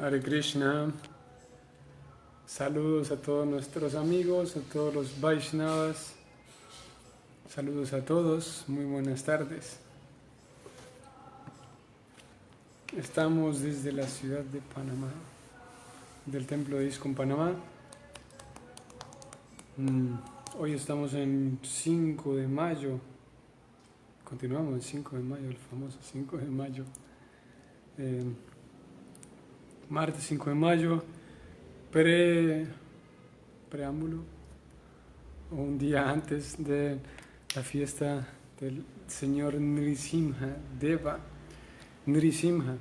Hare Krishna. Saludos a todos nuestros amigos, a todos los Vaishnavas. Saludos a todos, muy buenas tardes. Estamos desde la ciudad de Panamá, del templo de ISKCON Panamá. Hoy estamos en 5 de mayo. Continuamos el 5 de mayo, el famoso 5 de mayo. Martes 5 de mayo, preámbulo, o un día antes de la fiesta del señor Nrisimha Deva. Nrisimha.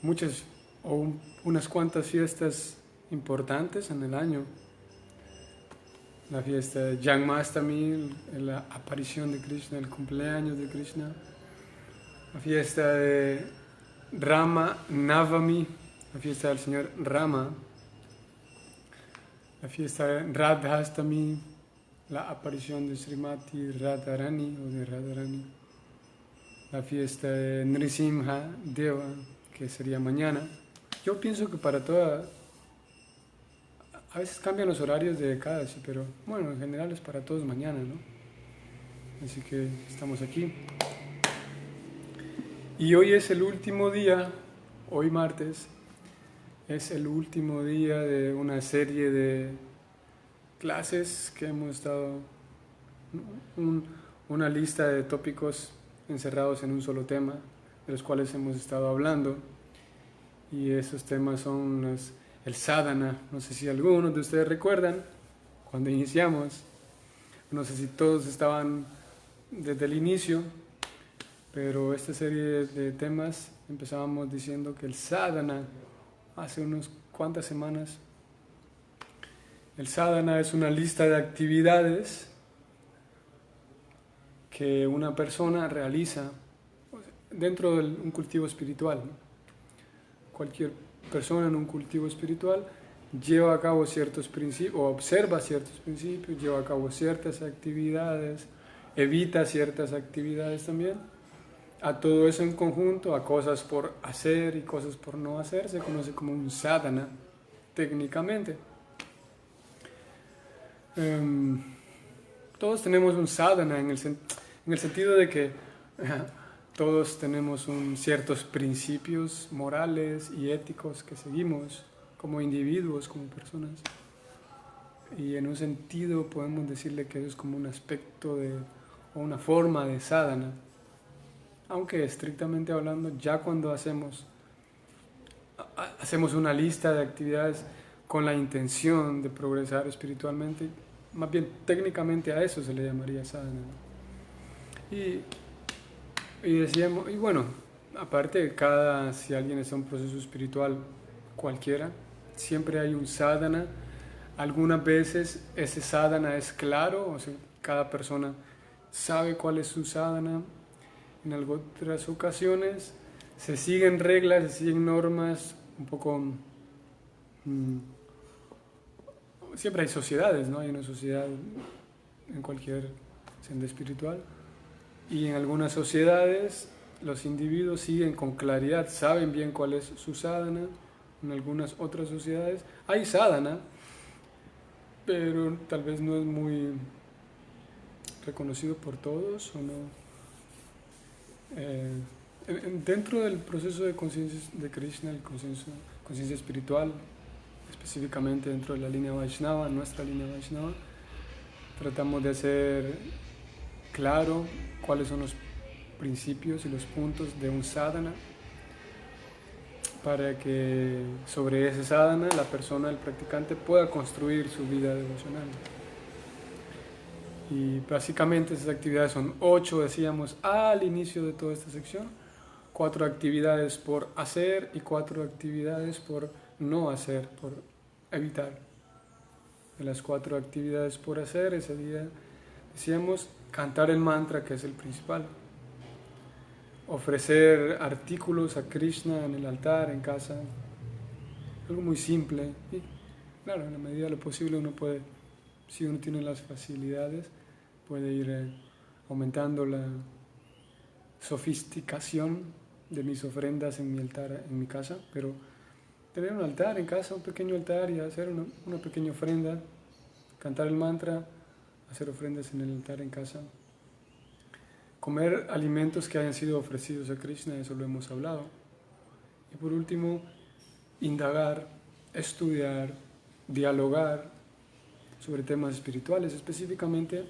Muchas o unas cuantas fiestas importantes en el año. La fiesta de Janmastami, la aparición de Krishna, el cumpleaños de Krishna. La fiesta de Rama Navami, la fiesta del señor Rama. La fiesta de Radhastami, la aparición de Srimati Radharani o de Radharani. La fiesta de Nrisimha Deva, que sería mañana. Yo pienso que para toda... A veces cambian los horarios de cada, pero bueno, en general es para todos mañana, ¿no? Así que estamos aquí. Y hoy es el último día, hoy martes, es el último día de una serie de clases que hemos estado, una lista de tópicos encerrados en un solo tema, de los cuales hemos estado hablando. Y esos temas son el sadhana. No sé si algunos de ustedes recuerdan cuando iniciamos, no sé si todos estaban desde el inicio, pero esta serie de temas empezábamos diciendo que el sadhana, hace unas cuantas semanas, el sadhana es una lista de actividades que una persona realiza dentro de un cultivo espiritual. Cualquier persona en un cultivo espiritual lleva a cabo ciertos principios, o observa ciertos principios, lleva a cabo ciertas actividades, evita ciertas actividades también. A todo eso en conjunto, a cosas por hacer y cosas por no hacer, se conoce como un sadhana, técnicamente. Todos tenemos un sadhana en el sentido de que todos tenemos ciertos principios morales y éticos que seguimos como individuos, como personas. Y en un sentido podemos decirle que eso es como un aspecto o una forma de sadhana. Aunque estrictamente hablando, ya cuando hacemos una lista de actividades con la intención de progresar espiritualmente, más bien técnicamente a eso se le llamaría sadhana. Y decíamos, y bueno, aparte si alguien está en un proceso espiritual cualquiera, siempre hay un sadhana. Algunas veces ese sadhana es claro, o sea, cada persona sabe cuál es su sadhana. En otras ocasiones se siguen reglas, se siguen normas, un poco... siempre hay sociedades, ¿no? Hay una sociedad en cualquier senda espiritual. Y en algunas sociedades los individuos siguen con claridad, saben bien cuál es su sadhana. En algunas otras sociedades hay sadhana, pero tal vez no es muy reconocido por todos o no. Dentro del proceso de conciencia de Krishna, el conciencia espiritual, específicamente dentro de la línea Vaishnava, nuestra línea Vaishnava, tratamos de hacer claro cuáles son los principios y los puntos de un sadhana, para que sobre ese sadhana la persona, el practicante, pueda construir su vida devocional. Y básicamente esas actividades son 8, decíamos al inicio de toda esta sección. 4 actividades por hacer y 4 actividades por no hacer, por evitar. De las 4 actividades por hacer, ese día decíamos cantar el mantra, que es el principal. Ofrecer artículos a Krishna en el altar, en casa. Algo muy simple. Y claro, en la medida de lo posible uno puede, si uno tiene las facilidades, puede ir aumentando la sofisticación de mis ofrendas en mi altar en mi casa, pero tener un altar en casa, un pequeño altar y hacer una pequeña ofrenda, cantar el mantra, hacer ofrendas en el altar en casa, comer alimentos que hayan sido ofrecidos a Krishna, eso lo hemos hablado. Y por último, indagar, estudiar, dialogar sobre temas espirituales. Específicamente,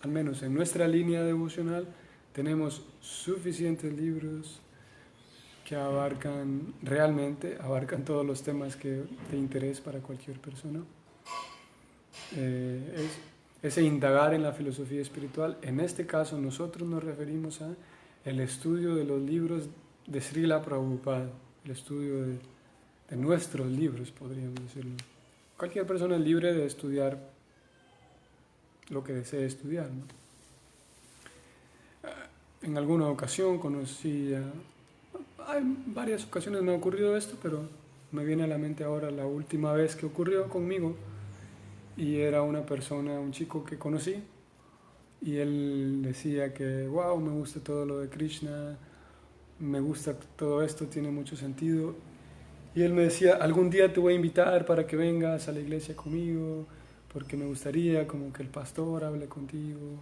al menos en nuestra línea devocional, tenemos suficientes libros que realmente abarcan todos los temas de interés para cualquier persona. Ese indagar en la filosofía espiritual, en este caso nosotros nos referimos a el estudio de los libros de Srila Prabhupada, el estudio de nuestros libros, podríamos decirlo. Cualquier persona es libre de estudiar lo que desee estudiar, ¿no? En alguna ocasión hay varias ocasiones me ha ocurrido esto, pero me viene a la mente ahora la última vez que ocurrió conmigo, y era un chico que conocí, y él decía que, wow, me gusta todo lo de Krishna, me gusta todo esto, tiene mucho sentido. Y él me decía, algún día te voy a invitar para que vengas a la iglesia conmigo, porque me gustaría como que el pastor hable contigo.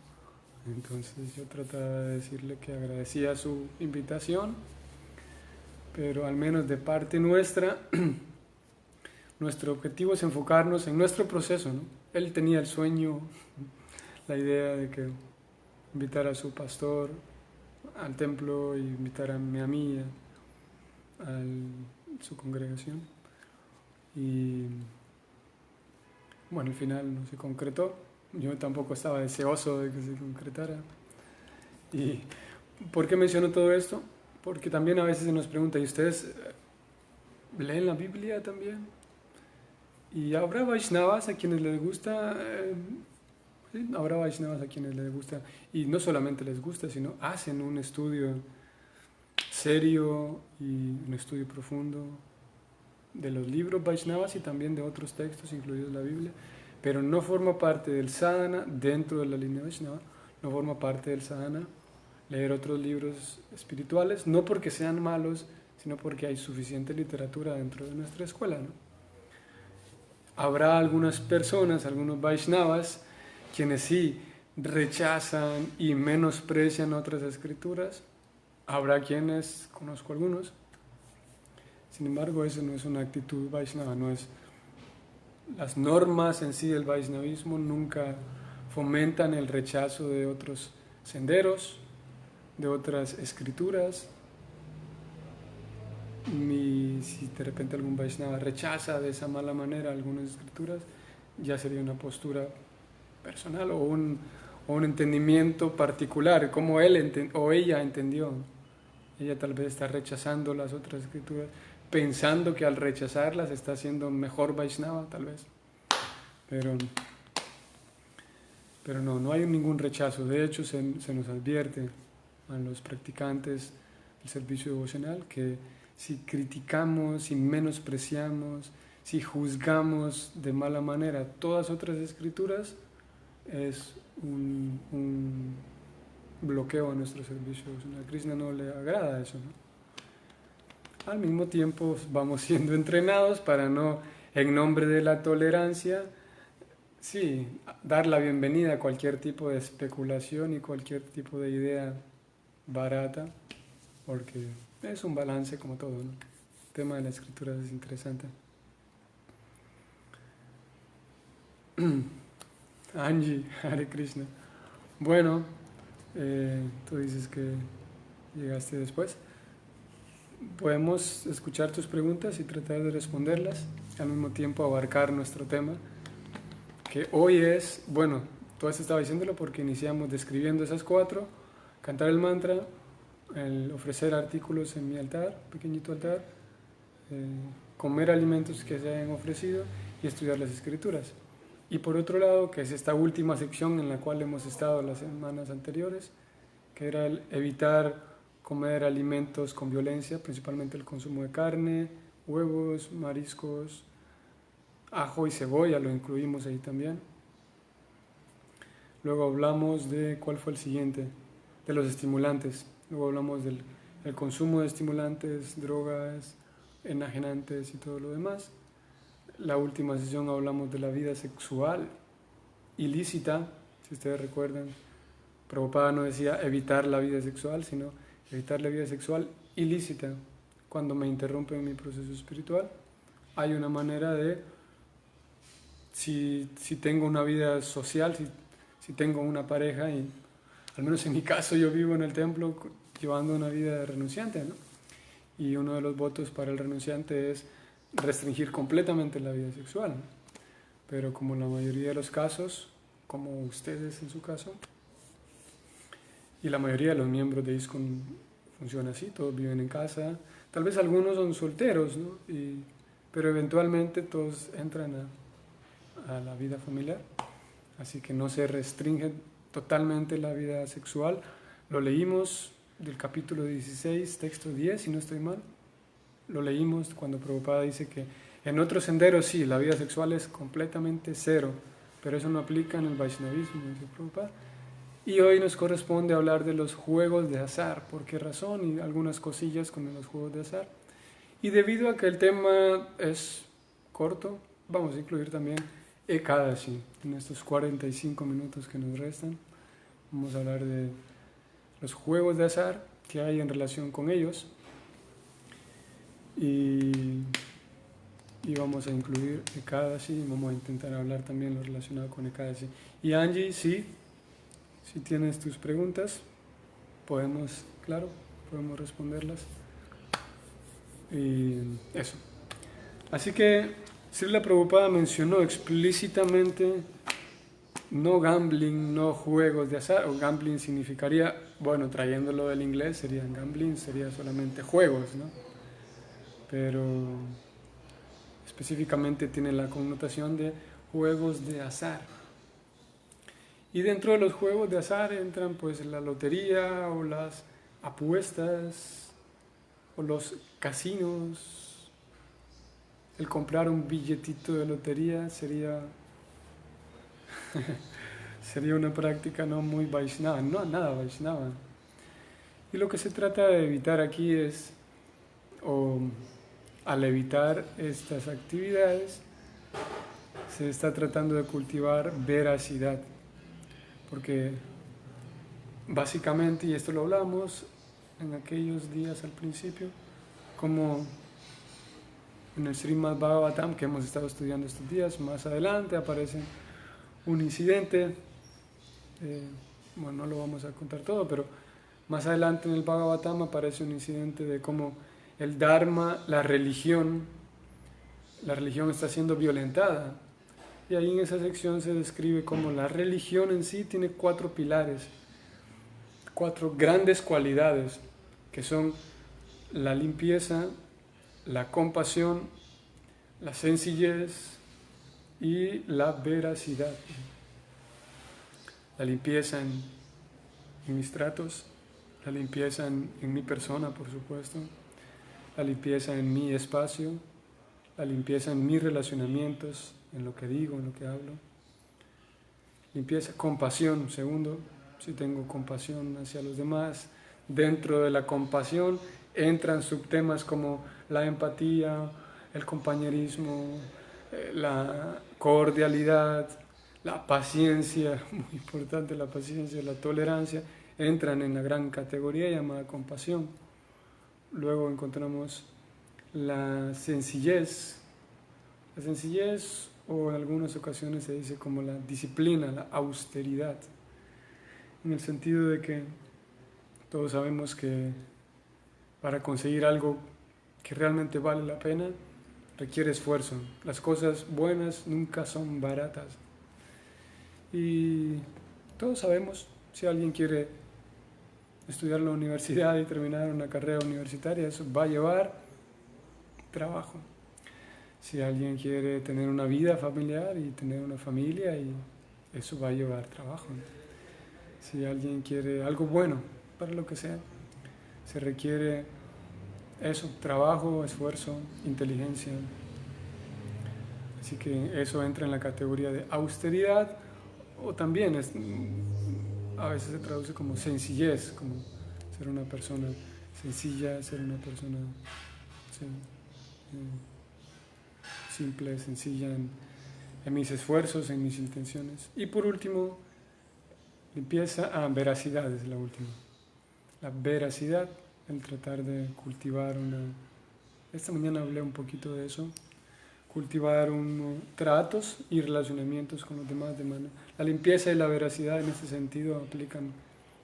Entonces yo trataba de decirle que agradecía su invitación, pero al menos de parte nuestra, nuestro objetivo es enfocarnos en nuestro proceso, ¿no? Él tenía el sueño, la idea de que invitar a su pastor al templo y invitar a mí a su congregación. Y bueno, al final no se concretó. Yo tampoco estaba deseoso de que se concretara. ¿Y por qué menciono todo esto? Porque también a veces se nos pregunta, ¿y ustedes leen la Biblia también? Y habrá Vaishnavas a quienes les gusta, sí, habrá Vaishnavas a quienes les gusta, y no solamente les gusta, sino hacen un estudio serio y un estudio profundo de los libros Vaishnavas y también de otros textos, incluidos la Biblia, pero no forma parte del sadhana dentro de la línea Vaishnava, no forma parte del sadhana leer otros libros espirituales, no porque sean malos, sino porque hay suficiente literatura dentro de nuestra escuela, ¿no? Habrá algunas personas, algunos Vaishnavas, quienes sí rechazan y menosprecian otras escrituras. Habrá quienes, conozco algunos, sin embargo, eso no es una actitud Vaishnava, no es. Las normas en sí del Vaishnavismo nunca fomentan el rechazo de otros senderos, de otras escrituras. Y si de repente algún Vaishnava rechaza de esa mala manera algunas escrituras, ya sería una postura personal o un entendimiento particular, como él o ella entendió. Ella tal vez está rechazando las otras escrituras, pensando que al rechazarlas está siendo mejor Vaishnava, tal vez. Pero no hay ningún rechazo. De hecho, se nos advierte a los practicantes del servicio devocional que si criticamos, si menospreciamos, si juzgamos de mala manera todas otras escrituras, es un bloqueo a nuestro servicio devocional. A Krishna no le agrada eso, ¿no? Al mismo tiempo vamos siendo entrenados para no, en nombre de la tolerancia, sí, dar la bienvenida a cualquier tipo de especulación y cualquier tipo de idea barata, porque es un balance como todo, ¿no? El tema de la escritura es interesante. Angie, Hare Krishna. Bueno, tú dices que llegaste después. Podemos escuchar tus preguntas y tratar de responderlas, al mismo tiempo abarcar nuestro tema, que hoy es, bueno, todo esto estaba diciéndolo porque iniciamos describiendo esas 4, cantar el mantra, el ofrecer artículos en mi altar, pequeñito altar, comer alimentos que se hayan ofrecido y estudiar las escrituras. Y por otro lado, que es esta última sección en la cual hemos estado las semanas anteriores, que era el evitar comer alimentos con violencia, principalmente el consumo de carne, huevos, mariscos, ajo y cebolla, lo incluimos ahí también. Luego hablamos de, ¿cuál fue el siguiente? De los estimulantes. Luego hablamos del el consumo de estimulantes, drogas, enajenantes y todo lo demás. La última sesión hablamos de la vida sexual ilícita, si ustedes recuerdan. Prabhupada no decía evitar la vida sexual, sino evitar la vida sexual ilícita. Cuando me interrumpe en mi proceso espiritual, hay una manera de, si tengo una vida social, si tengo una pareja, y al menos en mi caso yo vivo en el templo llevando una vida de renunciante, ¿no? Y uno de los votos para el renunciante es restringir completamente la vida sexual, ¿no? Pero como la mayoría de los casos, como ustedes en su caso, y la mayoría de los miembros de ISKCON funciona así, todos viven en casa, tal vez algunos son solteros, ¿no? Pero eventualmente todos entran a la vida familiar, así que no se restringe totalmente la vida sexual. Lo leímos del capítulo 16, texto 10, si no estoy mal. Lo leímos cuando Prabhupada dice que en otros senderos sí, la vida sexual es completamente cero, pero eso no aplica en el Vaishnavismo, dice Prabhupada. Y hoy nos corresponde hablar de los juegos de azar. ¿Por qué razón? Y algunas cosillas con los juegos de azar. Y debido a que el tema es corto, vamos a incluir también Ekadashi en estos 45 minutos que nos restan. Vamos a hablar de los juegos de azar que hay en relación con ellos. Y vamos a incluir Ekadashi y vamos a intentar hablar también lo relacionado con Ekadashi. Y Angie, sí, si tienes tus preguntas, podemos responderlas. Y eso. Así que Srila Prabhupada mencionó explícitamente no gambling, no juegos de azar, o gambling significaría, bueno, trayéndolo del inglés, sería gambling, sería solamente juegos, ¿no? Pero específicamente tiene la connotación de juegos de azar. Y dentro de los juegos de azar entran pues la lotería o las apuestas o los casinos. El comprar un billetito de lotería sería una práctica no muy Vaishnava, no nada Vaishnava. Y lo que se trata de evitar aquí es, al evitar estas actividades, se está tratando de cultivar veracidad. Porque básicamente, y esto lo hablamos en aquellos días al principio, como en el Srimad Bhagavatam que hemos estado estudiando estos días, más adelante aparece un incidente, bueno, no lo vamos a contar todo, pero más adelante en el Bhagavatam aparece un incidente de cómo el Dharma, la religión está siendo violentada. Y ahí en esa sección se describe cómo la religión en sí tiene 4 pilares, 4 grandes cualidades, que son la limpieza, la compasión, la sencillez y la veracidad. La limpieza en mis tratos, la limpieza en mi persona, por supuesto, la limpieza en mi espacio, la limpieza en mis relacionamientos, en lo que digo, en lo que hablo. Limpieza, compasión, segundo, si tengo compasión hacia los demás. Dentro de la compasión entran subtemas como la empatía, el compañerismo, la cordialidad, la paciencia, muy importante la paciencia, la tolerancia, entran en la gran categoría llamada compasión. Luego encontramos la sencillez. La sencillez, o en algunas ocasiones se dice como la disciplina, la austeridad, en el sentido de que todos sabemos que para conseguir algo que realmente vale la pena requiere esfuerzo. Las cosas buenas nunca son baratas. Y todos sabemos, si alguien quiere estudiar en la universidad y terminar una carrera universitaria, eso va a llevar trabajo. Si alguien quiere tener una vida familiar y tener una familia, y eso va a llevar trabajo. Si alguien quiere algo bueno, para lo que sea, se requiere eso, trabajo, esfuerzo, inteligencia. Así que eso entra en la categoría de austeridad, o también a veces se traduce como sencillez, como ser una persona sencilla, ser una persona sí, simple, sencilla en mis esfuerzos, en mis intenciones. Y por último, veracidad es la última. La veracidad, el tratar de cultivar una... Esta mañana hablé un poquito de eso. Cultivar tratos y relacionamientos con los demás de manera. La limpieza y la veracidad en este sentido aplican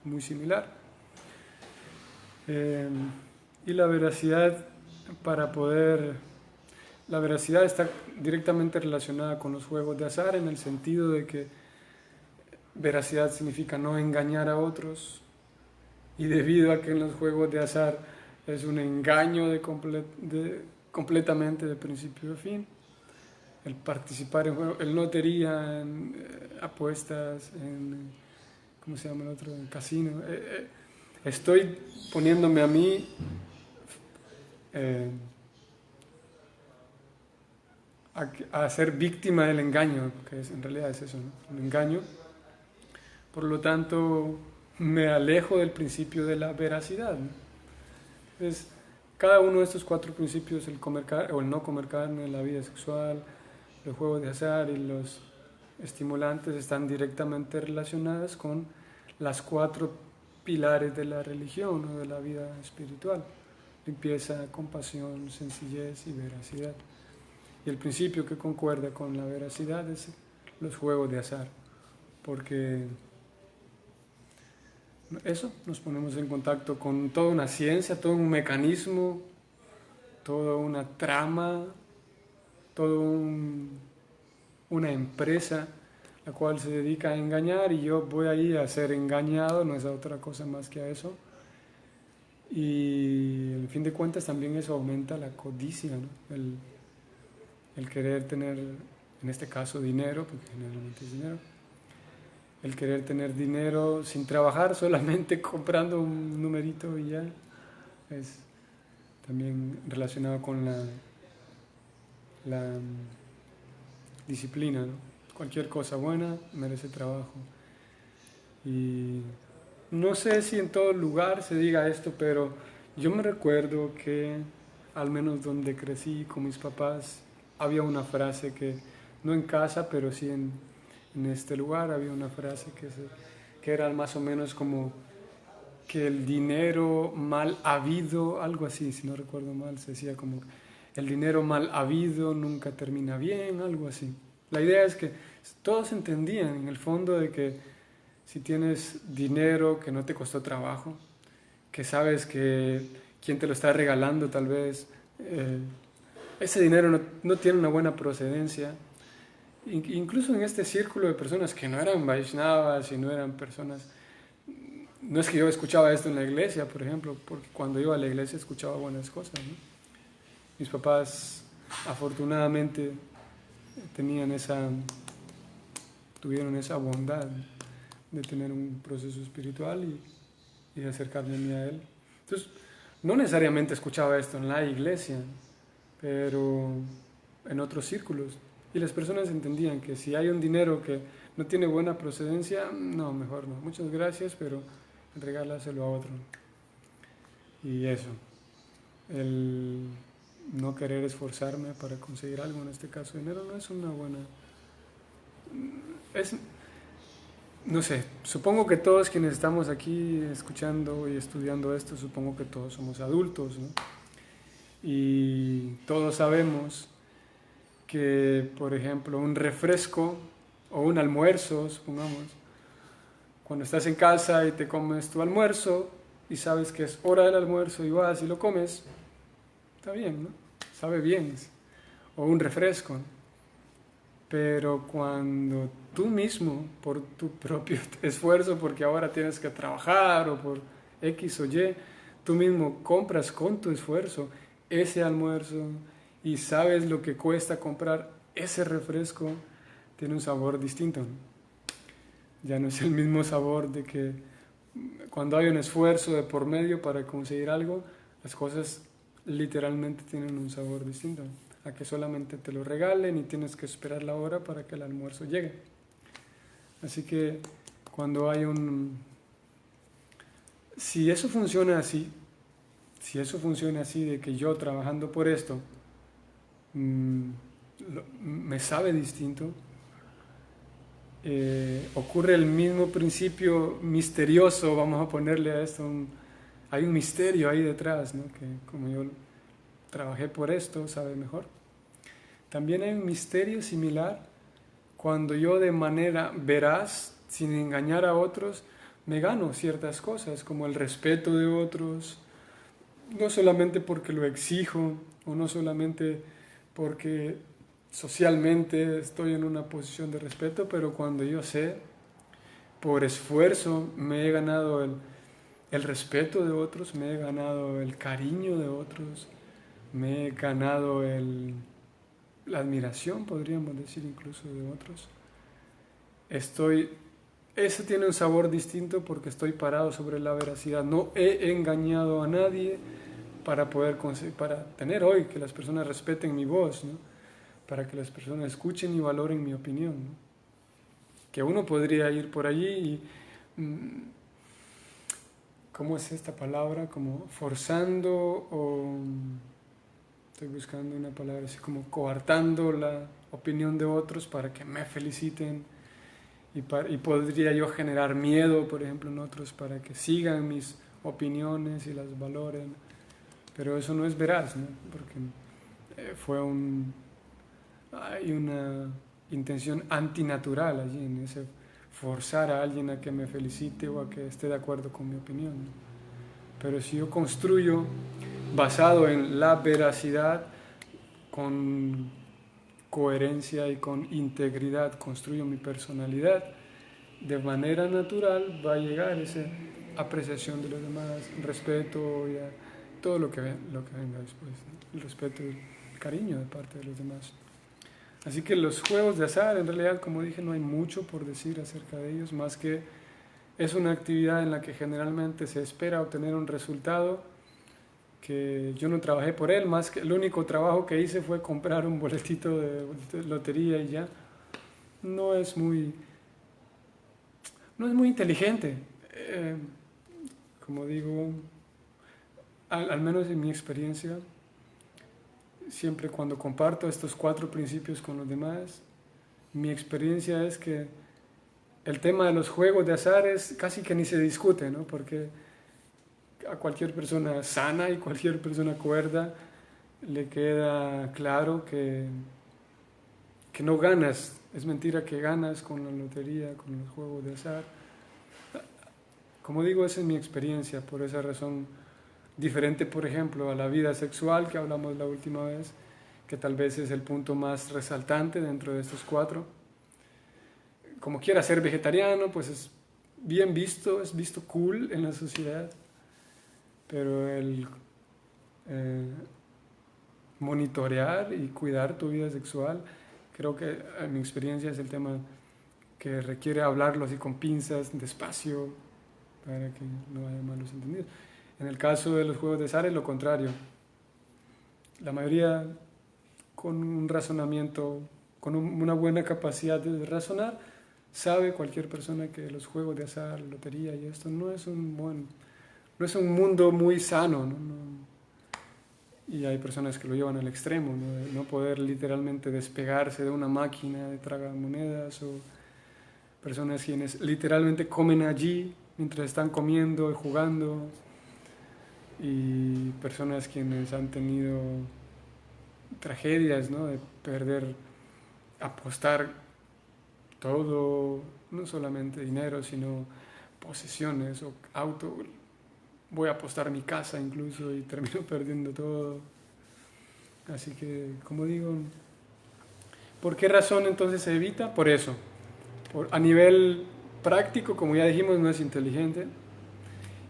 muy similar. Y la veracidad la veracidad está directamente relacionada con los juegos de azar en el sentido de que veracidad significa no engañar a otros, y debido a que en los juegos de azar es un engaño completamente de principio a fin, el participar en juegos, el lotería, en apuestas, en, ¿cómo se llama el otro? En casino. Estoy poniéndome a mí a ser víctima del engaño, que en realidad es eso, ¿no? Un engaño. Por lo tanto, me alejo del principio de la veracidad, ¿no? Entonces, cada uno de estos 4 principios, el comer o el no comer carne, la vida sexual, los juegos de azar y los estimulantes, están directamente relacionadas con las 4 pilares de la religión o de la vida espiritual: limpieza, compasión, sencillez y veracidad. Y el principio que concuerda con la veracidad es los juegos de azar, porque eso, nos ponemos en contacto con toda una ciencia, todo un mecanismo, toda una trama, una empresa la cual se dedica a engañar, y yo voy ahí a ser engañado, no es otra cosa más que a eso. Y al fin de cuentas también eso aumenta la codicia, ¿no? El querer tener, en este caso, dinero, porque generalmente es dinero. El querer tener dinero sin trabajar, solamente comprando un numerito y ya, es también relacionado con la disciplina, ¿no? Cualquier cosa buena merece trabajo. Y no sé si en todo lugar se diga esto, pero yo me recuerdo que, al menos donde crecí con mis papás, había una frase que, no en casa, pero sí en este lugar, había una frase que era más o menos como que el dinero mal habido, algo así, si no recuerdo mal, se decía como el dinero mal habido nunca termina bien, algo así. La idea es que todos entendían en el fondo de que si tienes dinero que no te costó trabajo, que sabes que quien te lo está regalando tal vez, ese dinero no tiene una buena procedencia. Incluso en este círculo de personas que no eran Vaishnavas y no eran personas... No es que yo escuchaba esto en la iglesia, por ejemplo, porque cuando iba a la iglesia escuchaba buenas cosas, ¿no? Mis papás, afortunadamente, tuvieron esa bondad de tener un proceso espiritual y de acercarme a mí a él. Entonces, no necesariamente escuchaba esto en la iglesia, pero en otros círculos. Y las personas entendían que si hay un dinero que no tiene buena procedencia, no, mejor no. Muchas gracias, pero regálaselo a otro. Y eso, el no querer esforzarme para conseguir algo, en este caso dinero, no es una buena... No sé, supongo que todos quienes estamos aquí escuchando y estudiando esto, supongo que todos somos adultos, ¿no? Y todos sabemos que, por ejemplo, un refresco o un almuerzo, supongamos, cuando estás en casa y te comes tu almuerzo y sabes que es hora del almuerzo y vas y lo comes, está bien, ¿no? Sabe bien. O un refresco, ¿no? Pero cuando tú mismo, por tu propio esfuerzo, porque ahora tienes que trabajar o por X o Y, tú mismo compras con tu esfuerzo ese almuerzo y sabes lo que cuesta comprar ese refresco, tiene un sabor distinto, ¿no? Ya no es el mismo sabor de que cuando hay un esfuerzo de por medio para conseguir algo, las cosas literalmente tienen un sabor distinto a que solamente te lo regalen y tienes que esperar la hora para que el almuerzo llegue. Así que cuando hay si eso funciona así, si eso funciona así, de que yo trabajando por esto mm, me sabe distinto, ocurre el mismo principio misterioso, vamos a ponerle a esto, hay un misterio ahí detrás, ¿no? Que como yo trabajé por esto, sabe mejor. También hay un misterio similar cuando yo de manera veraz, sin engañar a otros, me gano ciertas cosas, como el respeto de otros, no solamente porque lo exijo, o no solamente porque socialmente estoy en una posición de respeto, pero cuando yo sé, por esfuerzo, me he ganado el respeto de otros, me he ganado el cariño de otros, me he ganado la admiración, podríamos decir incluso, de otros. Eso tiene un sabor distinto porque estoy parado sobre la veracidad. No he engañado a nadie para tener hoy que las personas respeten mi voz, ¿no? Para que las personas escuchen y valoren mi opinión, ¿no? Que uno podría ir por allí y, ¿cómo es esta palabra? Como forzando o, estoy buscando una palabra así como coartando la opinión de otros para que me feliciten y podría yo generar miedo, por ejemplo, en otros para que sigan mis opiniones y las valoren. Pero eso no es veraz, ¿no? Porque hay una intención antinatural allí, en ese forzar a alguien a que me felicite o a que esté de acuerdo con mi opinión, ¿no? Pero si yo construyo basado en la veracidad, con coherencia y con integridad, construyo mi personalidad, de manera natural va a llegar esa apreciación de los demás, respeto y todo lo que venga después, ¿no? El respeto y el cariño de parte de los demás. Así que los juegos de azar, en realidad, como dije, no hay mucho por decir acerca de ellos, más que es una actividad en la que generalmente se espera obtener un resultado que yo no trabajé por él, más que el único trabajo que hice fue comprar un boletito de lotería y ya. No es muy, no es muy inteligente. Como digo, al menos en mi experiencia, siempre cuando comparto estos 4 principios con los demás, mi experiencia es que el tema de los juegos de azar es casi que ni se discute, ¿no? Porque a cualquier persona sana y cualquier persona cuerda le queda claro que no ganas, es mentira que ganas con la lotería, con los juegos de azar. Como digo, esa es mi experiencia, por esa razón, diferente, por ejemplo, a la vida sexual que hablamos la última vez, que tal vez es el punto más resaltante dentro de estos 4. Como quiera ser vegetariano, pues es bien visto, es visto cool en la sociedad, pero el monitorear y cuidar tu vida sexual, creo que en mi experiencia es el tema que requiere hablarlo así con pinzas, despacio, para que no haya malos entendidos. En el caso de los juegos de azar es lo contrario. La mayoría con un razonamiento, con una buena capacidad de razonar, sabe cualquier persona que los juegos de azar, lotería y esto no es no es un mundo muy sano, ¿no? Y hay personas que lo llevan al extremo, ¿no? De no poder literalmente despegarse de una máquina de tragamonedas, o personas quienes literalmente comen allí mientras están comiendo y jugando, y personas quienes han tenido tragedias, ¿no? De perder, apostar todo, no solamente dinero, sino posesiones o auto. Voy a apostar mi casa incluso y termino perdiendo todo. Así que, como digo, ¿por qué razón entonces se evita? Por eso. A nivel práctico, como ya dijimos, no es inteligente.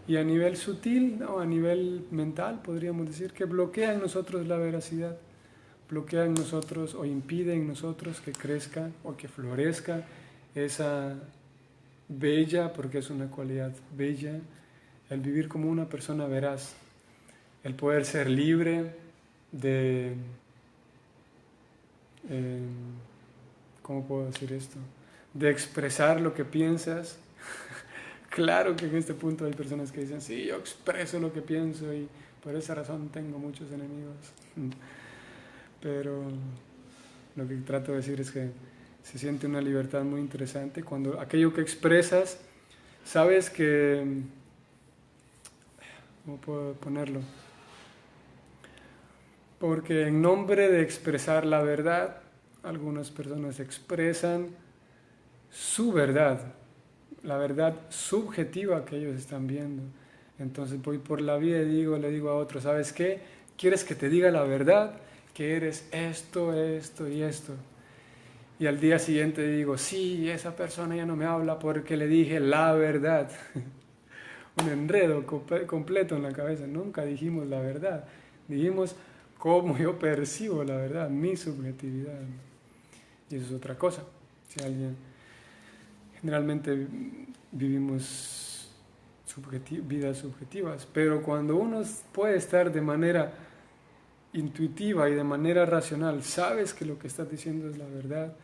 Y a nivel sutil, no, a nivel mental, podríamos decir que bloquea en nosotros la veracidad. Bloquea en nosotros o impide en nosotros que crezca o que florezca esa bella, porque es una cualidad bella, el vivir como una persona veraz, el poder ser libre de, ¿cómo puedo decir esto? De expresar lo que piensas. Claro que en este punto hay personas que dicen, sí, yo expreso lo que pienso, Por esa razón tengo muchos enemigos. Pero lo que trato de decir es que se siente una libertad muy interesante cuando aquello que expresas, sabes que, ¿cómo puedo ponerlo? Porque en nombre de expresar la verdad, algunas personas expresan su verdad, la verdad subjetiva que ellos están viendo. Entonces voy por la vida y le digo a otro, ¿sabes qué? ¿Quieres que te diga la verdad? Que eres esto, esto y esto. Y al día siguiente digo, sí, esa persona ya no me habla porque le dije la verdad. Un enredo completo en la cabeza. Nunca dijimos la verdad. Dijimos cómo yo percibo la verdad, mi subjetividad. Y eso es otra cosa. Si alguien, generalmente vivimos vidas subjetivas, pero cuando uno puede estar de manera intuitiva y de manera racional, sabes que lo que estás diciendo es la verdad,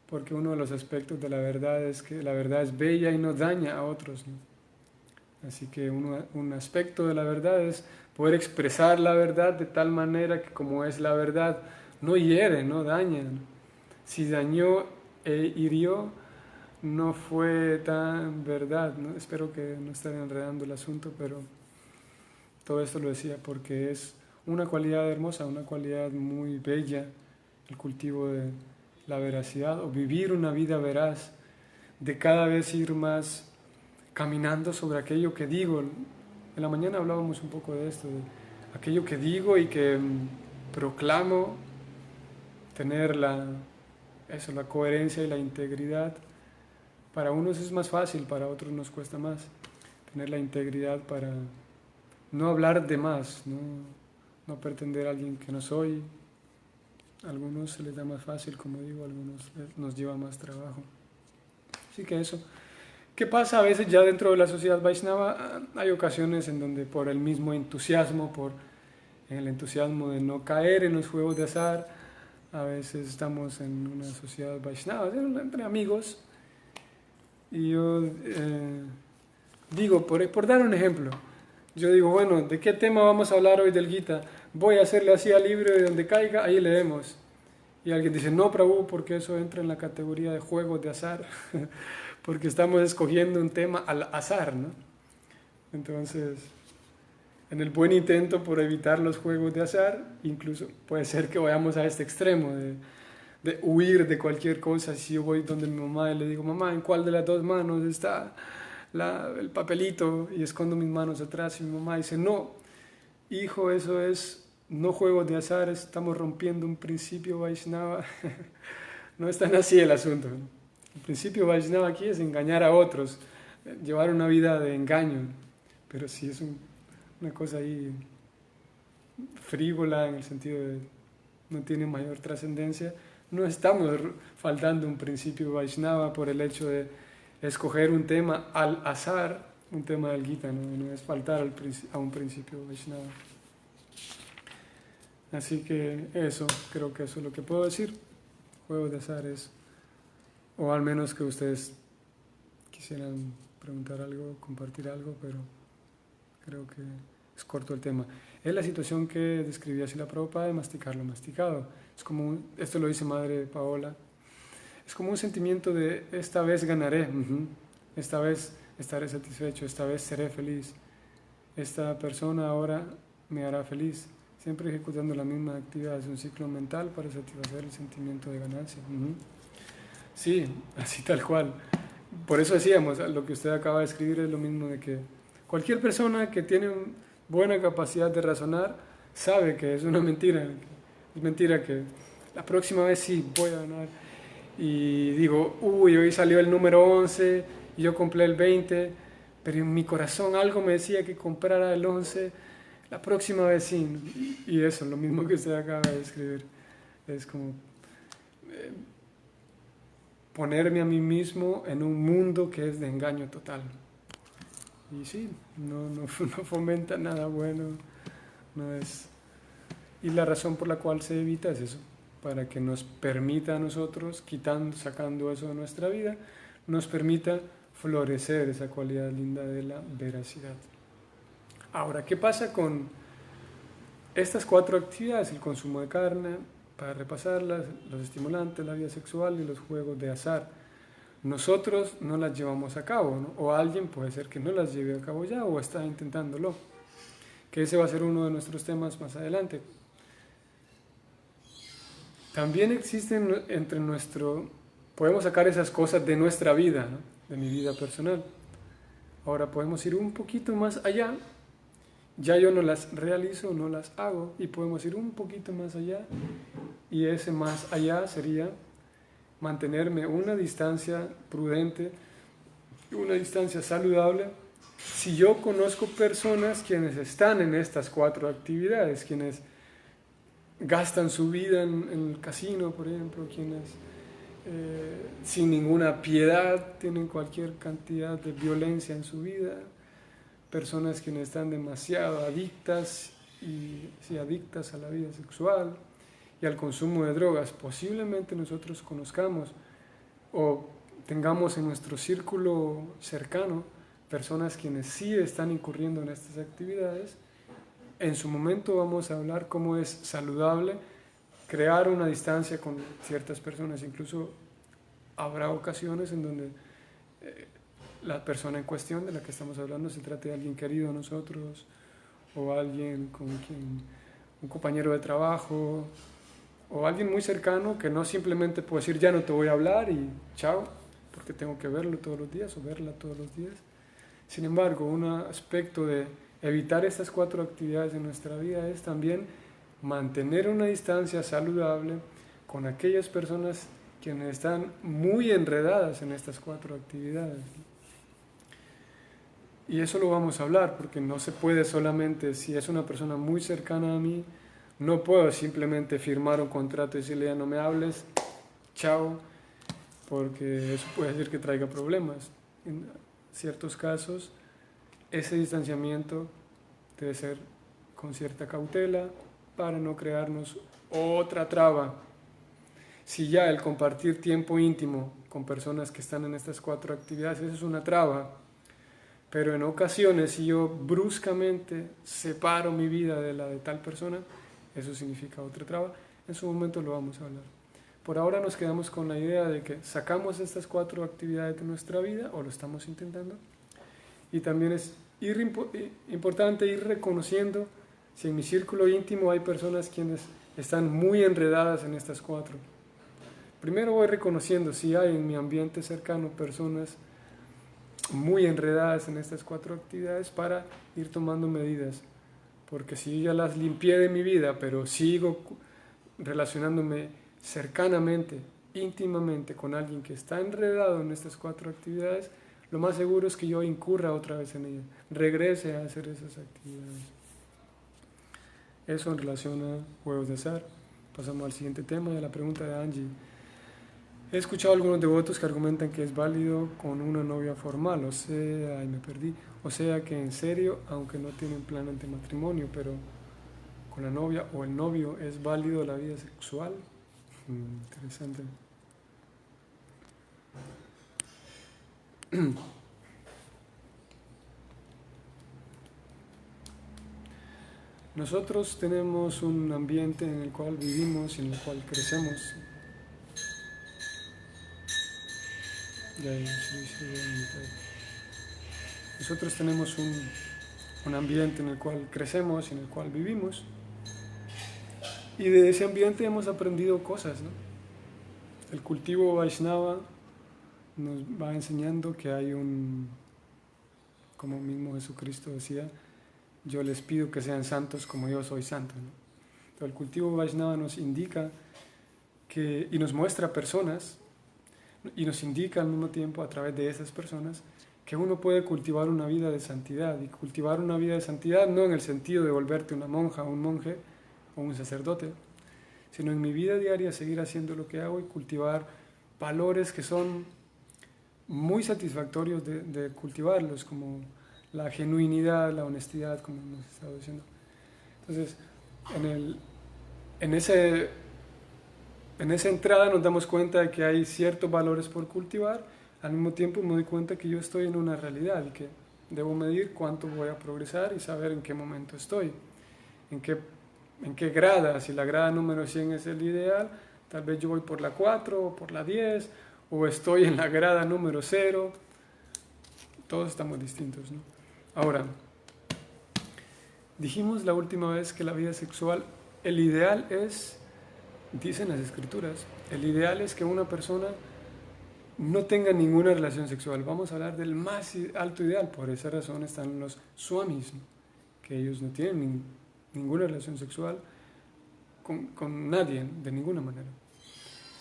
porque uno de los aspectos de la verdad es que la verdad es bella y no daña a otros, ¿no? Así que un aspecto de la verdad es poder expresar la verdad de tal manera que como es la verdad, no hiere, no daña, ¿no? Si dañó e hirió, no fue tan verdad, ¿no? Espero que no esté enredando el asunto, pero todo esto lo decía porque es una cualidad hermosa, una cualidad muy bella, el cultivo de la veracidad o vivir una vida veraz, de cada vez ir más caminando sobre aquello que digo. En la mañana hablábamos un poco de esto, de aquello que digo y que proclamo, tener la coherencia y la integridad. Para unos es más fácil, para otros nos cuesta más tener la integridad para no hablar de más, no pretender a alguien que no soy. A algunos se les da más fácil, como digo, a algunos nos lleva más trabajo. Así que eso. ¿Qué pasa? A veces ya dentro de la sociedad Vaishnava hay ocasiones en donde por el mismo entusiasmo, en el entusiasmo de no caer en los juegos de azar, a veces estamos en una sociedad Vaishnava, entre amigos, y yo digo, por dar un ejemplo, yo digo, bueno, ¿de qué tema vamos a hablar hoy del Gita? Voy a hacerle así al libro y donde caiga, ahí leemos. Y alguien dice, no, Prabhu, porque eso entra en la categoría de juegos de azar, porque estamos escogiendo un tema al azar, ¿no? Entonces, en el buen intento por evitar los juegos de azar, incluso puede ser que vayamos a este extremo de huir de cualquier cosa. Si yo voy donde mi mamá y le digo, mamá, ¿en cuál de las dos manos está el papelito? Y escondo mis manos atrás y mi mamá dice, no, hijo, eso es no juegos de azar, estamos rompiendo un principio Vaishnava. No es tan así el asunto, ¿no? El principio Vaishnava aquí es engañar a otros, llevar una vida de engaño, pero si es una cosa ahí frívola en el sentido de no tiene mayor trascendencia, no estamos faltando un principio Vaishnava por el hecho de escoger un tema al azar, un tema del Gita, no es faltar a un principio Vaishnava. Así que eso, creo que eso es lo que puedo decir. Juegos de azar es, o al menos que ustedes quisieran preguntar algo, compartir algo, pero creo que es corto el tema. Es la situación que describía Srila Prabhupada de masticar lo masticado. Es como esto lo dice Madre Paola, es como un sentimiento de esta vez ganaré, esta vez estaré satisfecho, esta vez seré feliz, esta persona ahora me hará feliz. Siempre ejecutando la misma actividad, es un ciclo mental para satisfacer el sentimiento de ganancia. Sí, así tal cual. Por eso decíamos, lo que usted acaba de escribir es lo mismo de que cualquier persona que tiene buena capacidad de razonar sabe que es una mentira. Es mentira que la próxima vez sí voy a ganar. Y digo, uy, hoy salió el número 11 y yo compré el 20, pero en mi corazón algo me decía que comprara el 11. La próxima vez sí, y eso, lo mismo que usted acaba de escribir, es como ponerme a mí mismo en un mundo que es de engaño total. Y sí, no fomenta nada bueno, no es... Y la razón por la cual se evita es eso, para que nos permita a nosotros, sacando eso de nuestra vida, nos permita florecer esa cualidad linda de la veracidad. Ahora, ¿qué pasa con estas 4 actividades, el consumo de carne, para repasarlas, los estimulantes, la vida sexual y los juegos de azar, nosotros no las llevamos a cabo, ¿no? O alguien puede ser que no las lleve a cabo ya o está intentándolo, que ese va a ser uno de nuestros temas más adelante. También existen podemos sacar esas cosas de nuestra vida, ¿no? De mi vida personal. Ahora podemos ir un poquito más allá, ya yo no las realizo, no las hago, y podemos ir un poquito más allá, y ese más allá sería mantenerme una distancia prudente, una distancia saludable. Si yo conozco personas quienes están en estas 4 actividades, quienes gastan su vida en el casino, por ejemplo, quienes sin ninguna piedad tienen cualquier cantidad de violencia en su vida, personas quienes están demasiado adictas a la vida sexual y al consumo de drogas. Posiblemente nosotros conozcamos o tengamos en nuestro círculo cercano personas quienes sí están incurriendo en estas actividades. En su momento vamos a hablar cómo es saludable crear una distancia con ciertas personas. Incluso habrá ocasiones en donde la persona en cuestión de la que estamos hablando se trate de alguien querido a nosotros, o alguien con quien, un compañero de trabajo, o alguien muy cercano que no simplemente puedo decir ya no te voy a hablar y chao, porque tengo que verlo todos los días o verla todos los días. Sin embargo, un aspecto de evitar estas 4 actividades en nuestra vida es también mantener una distancia saludable con aquellas personas quienes están muy enredadas en estas 4 actividades. Y eso lo vamos a hablar, porque no se puede solamente, si es una persona muy cercana a mí, no puedo simplemente firmar un contrato y decirle ya no me hables, chao, porque eso puede decir que traiga problemas. En ciertos casos, ese distanciamiento debe ser con cierta cautela para no crearnos otra traba. Si ya el compartir tiempo íntimo con personas que están en estas 4 actividades, eso es una traba. Pero en ocasiones, si yo bruscamente separo mi vida de la de tal persona, eso significa otra traba. En su momento lo vamos a hablar. Por ahora nos quedamos con la idea de que sacamos estas 4 actividades de nuestra vida, o lo estamos intentando, y también es importante ir reconociendo si en mi círculo íntimo hay personas quienes están muy enredadas en estas 4. Primero voy reconociendo si hay en mi ambiente cercano personas muy enredadas en estas 4 actividades para ir tomando medidas, porque si yo ya las limpié de mi vida, pero sigo relacionándome cercanamente, íntimamente con alguien que está enredado en estas 4 actividades, lo más seguro es que yo incurra otra vez en ellas, regrese a hacer esas actividades. Eso en relación a juegos de azar. Pasamos al siguiente tema, de la pregunta de Angie. He escuchado a algunos devotos que argumentan que es válido con una novia formal, o sea que en serio, aunque no tienen plan ante matrimonio, pero con la novia o el novio es válido la vida sexual. Interesante. Nosotros tenemos un ambiente en el cual vivimos y en el cual crecemos. Nosotros tenemos un ambiente en el cual crecemos y en el cual vivimos, y de ese ambiente hemos aprendido cosas, ¿no? El cultivo Vaishnava nos va enseñando que hay como mismo Jesucristo decía, yo les pido que sean santos como yo soy santo, ¿no? Entonces, el cultivo Vaishnava nos indica y nos muestra personas, y nos indica al mismo tiempo a través de esas personas que uno puede cultivar una vida de santidad, y cultivar una vida de santidad no en el sentido de volverte una monja, un monje o un sacerdote, sino en mi vida diaria seguir haciendo lo que hago y cultivar valores que son muy satisfactorios de cultivarlos, como la genuinidad, la honestidad, como hemos estado diciendo. Entonces, en esa entrada nos damos cuenta de que hay ciertos valores por cultivar. Al mismo tiempo me doy cuenta que yo estoy en una realidad y que debo medir cuánto voy a progresar y saber en qué momento estoy, en qué en qué grada. Si la grada número 100 es el ideal, tal vez yo voy por la 4 o por la 10, o estoy en la grada número 0. Todos estamos distintos, ¿no? Ahora, dijimos la última vez que la vida sexual, el ideal es, dicen las escrituras, el ideal es que una persona no tenga ninguna relación sexual. Vamos a hablar del más alto ideal. Por esa razón están los swamis, ¿no? Que ellos no tienen ninguna relación sexual con nadie, de ninguna manera.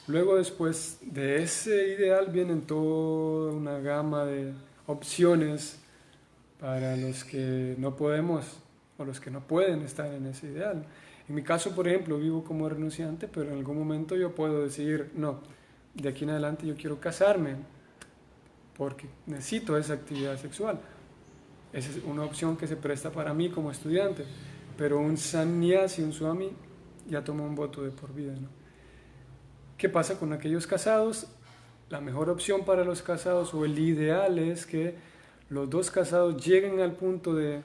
Luego, después de ese ideal, vienen toda una gama de opciones para los que no podemos o los que no pueden estar en ese ideal. En mi caso, por ejemplo, vivo como renunciante, pero en algún momento yo puedo decidir, no, de aquí en adelante yo quiero casarme porque necesito esa actividad sexual. Esa es una opción que se presta para mí como estudiante, pero un sannyasi, un swami, ya toma un voto de por vida, ¿no? ¿Qué pasa con aquellos casados? La mejor opción para los casados, o el ideal, es que los dos casados lleguen al punto de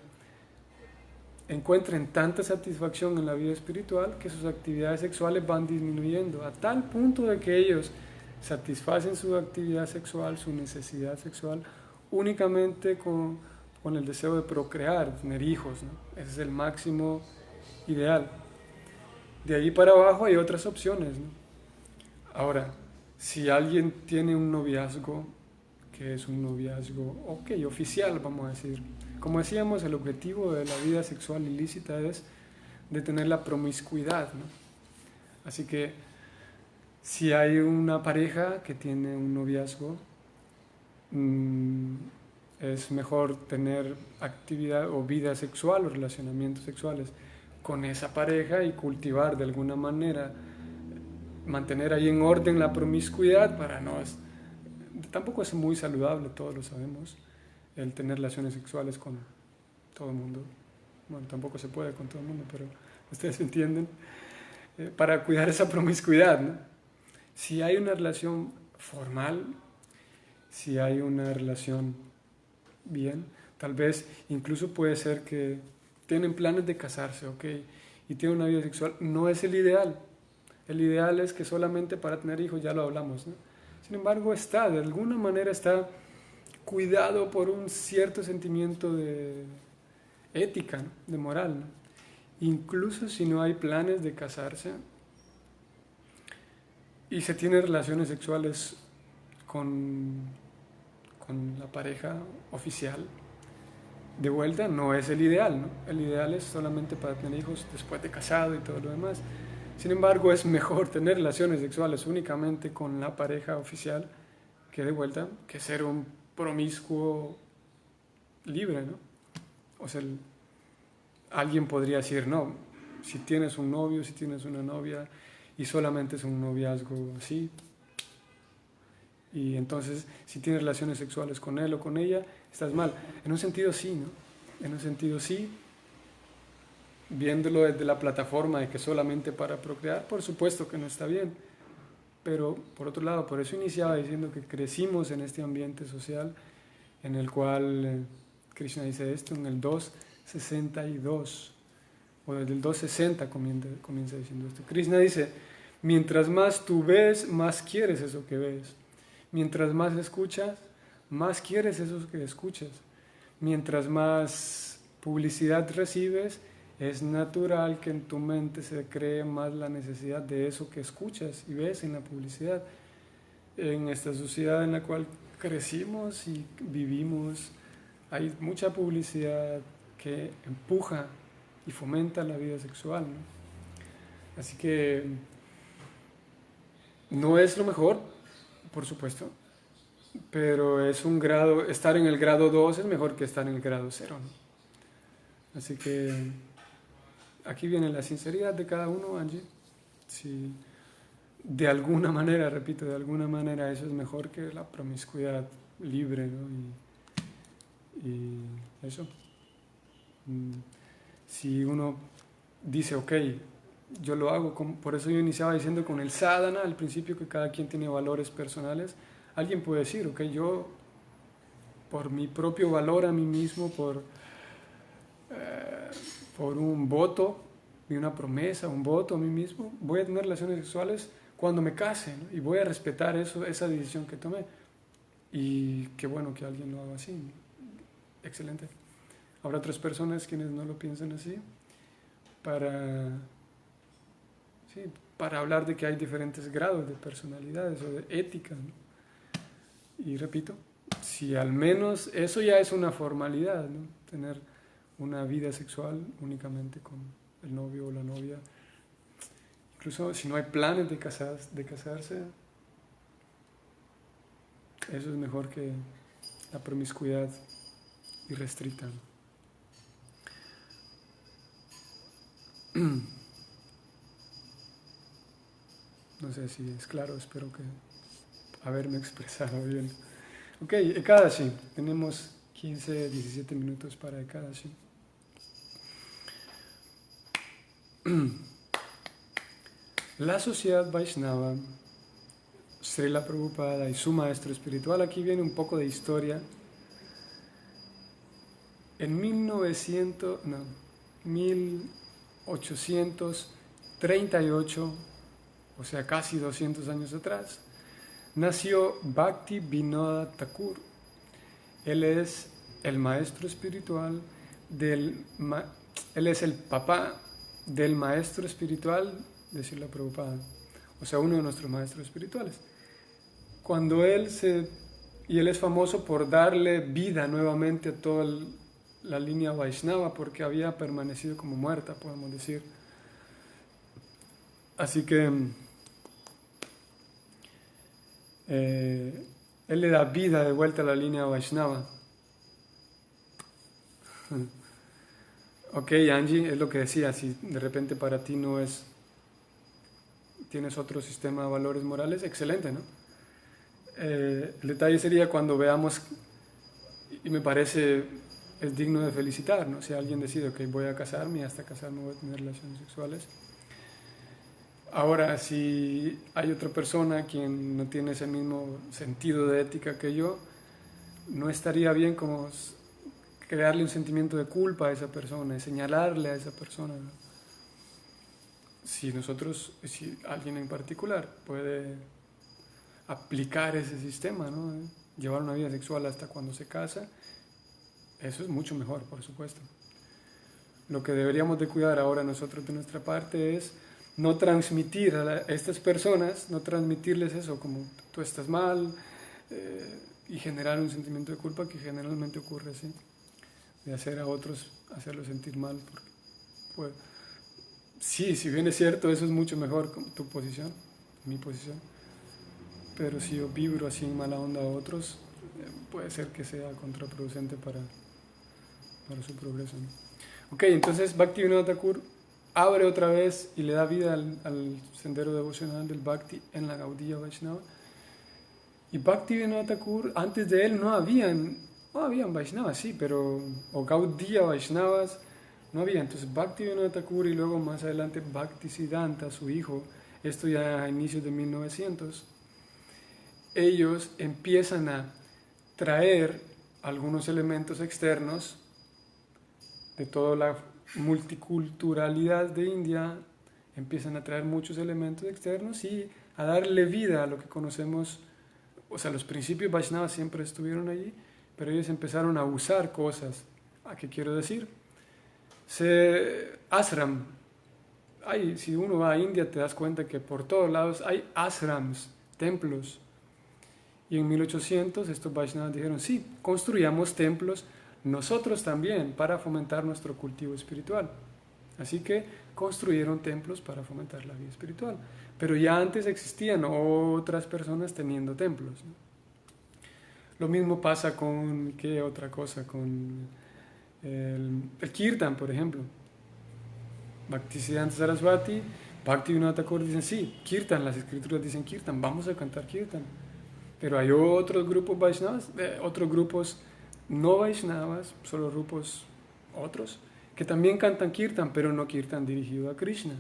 encuentren tanta satisfacción en la vida espiritual que sus actividades sexuales van disminuyendo a tal punto de que ellos satisfacen su actividad sexual, su necesidad sexual, únicamente con el deseo de procrear, tener hijos, ¿no? Ese es el máximo ideal. De ahí para abajo hay otras opciones, ¿no? Ahora, si alguien tiene un noviazgo, que es un noviazgo, oficial, vamos a decir. Como decíamos, el objetivo de la vida sexual ilícita es de tener la promiscuidad, ¿no? Así que si hay una pareja que tiene un noviazgo, es mejor tener actividad o vida sexual o relacionamientos sexuales con esa pareja y cultivar de alguna manera, mantener ahí en orden la promiscuidad para no... Tampoco es muy saludable, todos lo sabemos, el tener relaciones sexuales con todo el mundo. Bueno, tampoco se puede con todo el mundo, pero ustedes entienden. Para cuidar esa promiscuidad, ¿no? Si hay una relación formal, si hay una relación bien, tal vez incluso puede ser que tienen planes de casarse, ¿ok? Y tienen una vida sexual, no es el ideal. El ideal es que solamente para tener hijos, ya lo hablamos, ¿no? Sin embargo, de alguna manera está cuidado por un cierto sentimiento de ética, ¿no? De moral, ¿no? Incluso si no hay planes de casarse y se tienen relaciones sexuales con la pareja oficial, de vuelta no es el ideal, ¿no? El ideal es solamente para tener hijos después de casado y todo lo demás. Sin embargo, es mejor tener relaciones sexuales únicamente con la pareja oficial que, de vuelta, que ser un promiscuo libre, ¿no? O sea, alguien podría decir, no, si tienes un novio, si tienes una novia y solamente es un noviazgo así, y entonces si tienes relaciones sexuales con él o con ella, estás mal. En un sentido sí, ¿no? En un sentido sí, viéndolo desde la plataforma de que solamente para procrear, por supuesto que no está bien. Pero por otro lado, por eso iniciaba diciendo que crecimos en este ambiente social en el cual Krishna dice esto en el 2.62, o desde el 2.60 comienza diciendo esto. Krishna dice, mientras más tú ves, más quieres eso que ves. Mientras más escuchas, más quieres eso que escuchas. Mientras más publicidad recibes, es natural que en tu mente se cree más la necesidad de eso que escuchas y ves en la publicidad. En esta sociedad en la cual crecimos y vivimos, hay mucha publicidad que empuja y fomenta la vida sexual, ¿no? Así que no es lo mejor, por supuesto, pero es un grado, estar en el grado 2 es mejor que estar en el grado 0, ¿no? Así que aquí viene la sinceridad de cada uno, Angie. Si de alguna manera, repito, de alguna manera eso es mejor que la promiscuidad libre, ¿no? Y eso. Si uno dice, ok, yo lo hago, por eso yo iniciaba diciendo con el sadhana, al principio, que cada quien tiene valores personales. Alguien puede decir, ok, yo por mi propio valor a mí mismo, por un voto, vi una promesa, un voto a mí mismo, voy a tener relaciones sexuales cuando me case, ¿no? Y voy a respetar eso, esa decisión que tomé. Y qué bueno que alguien lo haga así, ¿no? Excelente. Habrá otras personas quienes no lo piensan así, para, sí, para hablar de que hay diferentes grados de personalidades o de ética, ¿no? Y repito, si al menos eso ya es una formalidad, ¿no? Tener una vida sexual únicamente con el novio o la novia. Incluso si no hay planes de casarse, eso es mejor que la promiscuidad irrestricta, ¿no? No sé si es claro, espero que haberme expresado bien. Ok, Ekadashi, tenemos 15, 17 minutos para Ekadashi. La sociedad Vaishnava, Srila Prabhupada y su maestro espiritual, aquí viene un poco de historia. En 1838, o sea, casi 200 años atrás, nació Bhakti Vinoda Thakur. Él es el maestro espiritual él es el papá del maestro espiritual de Srila Prabhupada, o sea, uno de nuestros maestros espirituales. Cuando y él es famoso por darle vida nuevamente a toda la línea Vaishnava, porque había permanecido como muerta, podemos decir. Así que él le da vida de vuelta a la línea Vaishnava. Ok, Angie, es lo que decía, si de repente para ti tienes otro sistema de valores morales, excelente, ¿no? El detalle sería cuando veamos, y me parece, es digno de felicitar, ¿no? Si alguien decide, ok, voy a casarme y hasta casarme voy a tener relaciones sexuales. Ahora, si hay otra persona quien no tiene ese mismo sentido de ética que yo, no estaría bien como crearle un sentimiento de culpa a esa persona y señalarle a esa persona, ¿no? Si alguien en particular puede aplicar ese sistema, ¿no? Llevar una vida sexual hasta cuando se casa, eso es mucho mejor, por supuesto. Lo que deberíamos de cuidar ahora nosotros de nuestra parte es no transmitir a estas personas, no transmitirles eso como tú estás mal, y generar un sentimiento de culpa que generalmente ocurre así, de hacer a otros hacerlos sentir mal. Pues, sí, si bien es cierto, eso es mucho mejor tu posición, mi posición, pero si yo vibro así en mala onda a otros, puede ser que sea contraproducente para su progreso, ¿no? Ok, entonces Bhaktivinoda Thakur abre otra vez y le da vida al sendero devocional del Bhakti en la Gaudiya Vaishnava. Y Bhaktivinoda Thakur, antes de él no habían Vaishnavas, sí, o Gaudiya Vaishnavas, no había. Entonces Bhaktivinoda Thakur y luego más adelante Bhaktisiddhanta, su hijo, esto ya a inicios de 1900, ellos empiezan a traer algunos elementos externos de toda la multiculturalidad de India, empiezan a traer muchos elementos externos y a darle vida a lo que conocemos. O sea, los principios Vaishnavas siempre estuvieron allí, pero ellos empezaron a usar cosas. ¿A qué quiero decir? Ashram. Si uno va a India te das cuenta que por todos lados hay ashrams, templos. Y en 1800 estos Vaishnavas dijeron, sí, construyamos templos nosotros también para fomentar nuestro cultivo espiritual. Así que construyeron templos para fomentar la vida espiritual. Pero ya antes existían otras personas teniendo templos, ¿no? Lo mismo pasa con, ¿qué otra cosa? Con el Kirtan, por ejemplo. Bhaktisiddhanta Saraswati, Bhaktivinoda Thakur dicen, sí, Kirtan, las escrituras dicen Kirtan, vamos a cantar Kirtan. Pero hay otros grupos Vaishnavas, otros grupos no Vaishnavas, solo grupos otros, que también cantan Kirtan, pero no Kirtan dirigido a Krishna,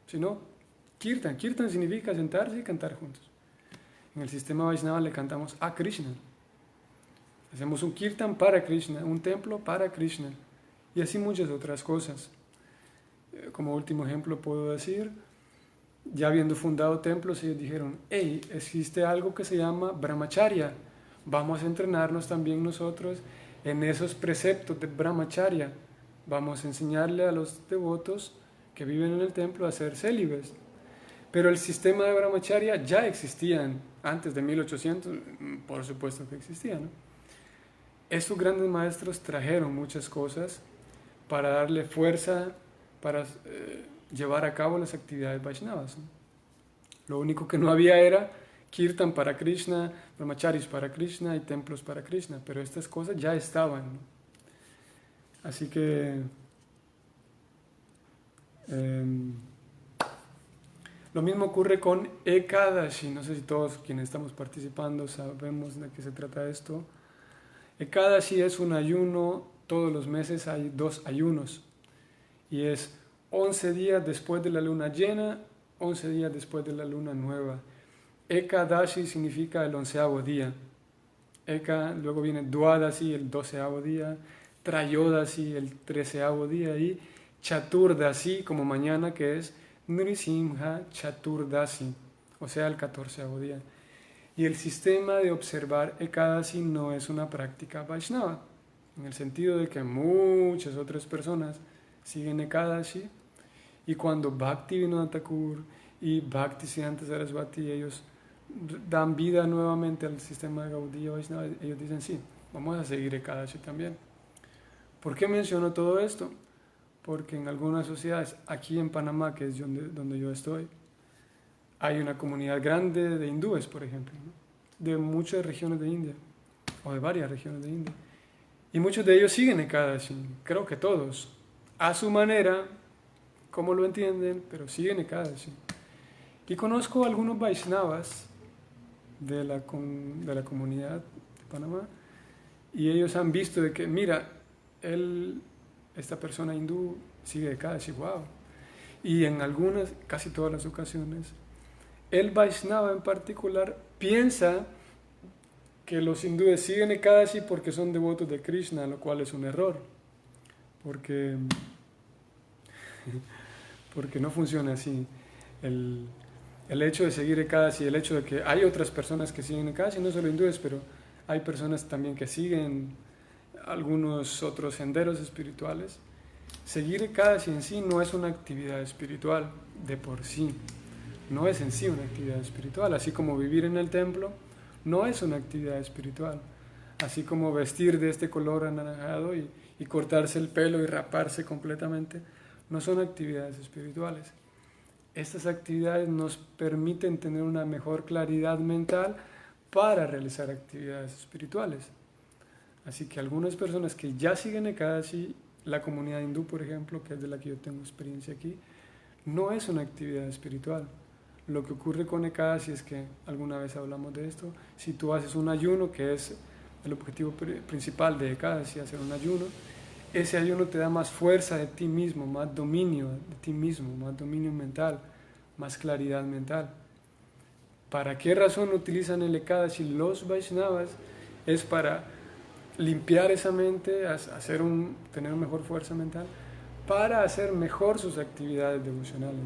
sino Kirtan. Kirtan significa sentarse y cantar juntos. En el sistema Vaishnava le cantamos a Krishna. Hacemos un Kirtan para Krishna, un templo para Krishna, y así muchas otras cosas. Como último ejemplo puedo decir, ya habiendo fundado templos, ellos dijeron, hey, existe algo que se llama brahmacharya, vamos a entrenarnos también nosotros en esos preceptos de brahmacharya, vamos a enseñarle a los devotos que viven en el templo a ser célibes. Pero el sistema de brahmacharya ya existía antes de 1800, por supuesto que existía, ¿no? Estos grandes maestros trajeron muchas cosas para darle fuerza, para llevar a cabo las actividades Vaishnavas, ¿no? Lo único que no había era kirtan para Krishna, brahmacharis para Krishna y templos para Krishna, pero estas cosas ya estaban, ¿no? Así que lo mismo ocurre con Ekadashi. No sé si todos quienes estamos participando sabemos de qué se trata esto. Ekadashi es un ayuno, todos los meses hay 2 ayunos y es 11 días después de la luna llena, 11 días después de la luna nueva. Ekadashi significa el 11º día. Eka, luego viene Dwadasi, el 12º día, Trayodasi, el 13º día y Chaturdasi, como mañana, que es Nrisimha Chaturdasi, o sea, el 14º día. Y el sistema de observar Ekadasi no es una práctica Vaishnava, en el sentido de que muchas otras personas siguen Ekadashi, y cuando Bhaktivinoda Thakur y Bhaktisiddhanta Sarasvati ellos dan vida nuevamente al sistema de Gaudiya Vaishnava, ellos dicen sí, vamos a seguir Ekadashi también. ¿Por qué menciono todo esto? Porque en algunas sociedades, aquí en Panamá, que es donde yo estoy, hay una comunidad grande de hindúes, por ejemplo, ¿no? De muchas regiones de India, o de varias regiones de India. Y muchos de ellos siguen Ekadashi, creo que todos, a su manera, como lo entienden, pero siguen Ekadashi. Y conozco algunos Vaishnavas de la comunidad de Panamá, y ellos han visto de que, mira, esta persona hindú sigue Ekadashi, wow. Y en algunas, casi todas las ocasiones, el Vaishnava en particular piensa que los hindúes siguen Ekadashi porque son devotos de Krishna, lo cual es un error, porque no funciona así. El hecho de seguir Ekadashi, el hecho de que hay otras personas que siguen Ekadashi, no solo hindúes, pero hay personas también que siguen algunos otros senderos espirituales. Seguir Ekadashi en sí no es una actividad espiritual de por sí, no es en sí una actividad espiritual, así como vivir en el templo no es una actividad espiritual, así como vestir de este color anaranjado y cortarse el pelo y raparse completamente, no son actividades espirituales. Estas actividades nos permiten tener una mejor claridad mental para realizar actividades espirituales. Así que algunas personas que ya siguen Ekadashi, la comunidad hindú, por ejemplo, que es de la que yo tengo experiencia aquí, no es una actividad espiritual. Lo que ocurre con Ekadashi es que, alguna vez hablamos de esto, si tú haces un ayuno, que es el objetivo principal de Ekadashi, hacer un ayuno, ese ayuno te da más fuerza de ti mismo, más dominio de ti mismo, más dominio mental, más claridad mental. ¿Para qué razón utilizan el Ekadashi los Vaishnavas? Es para limpiar esa mente, tener una mejor fuerza mental, para hacer mejor sus actividades devocionales.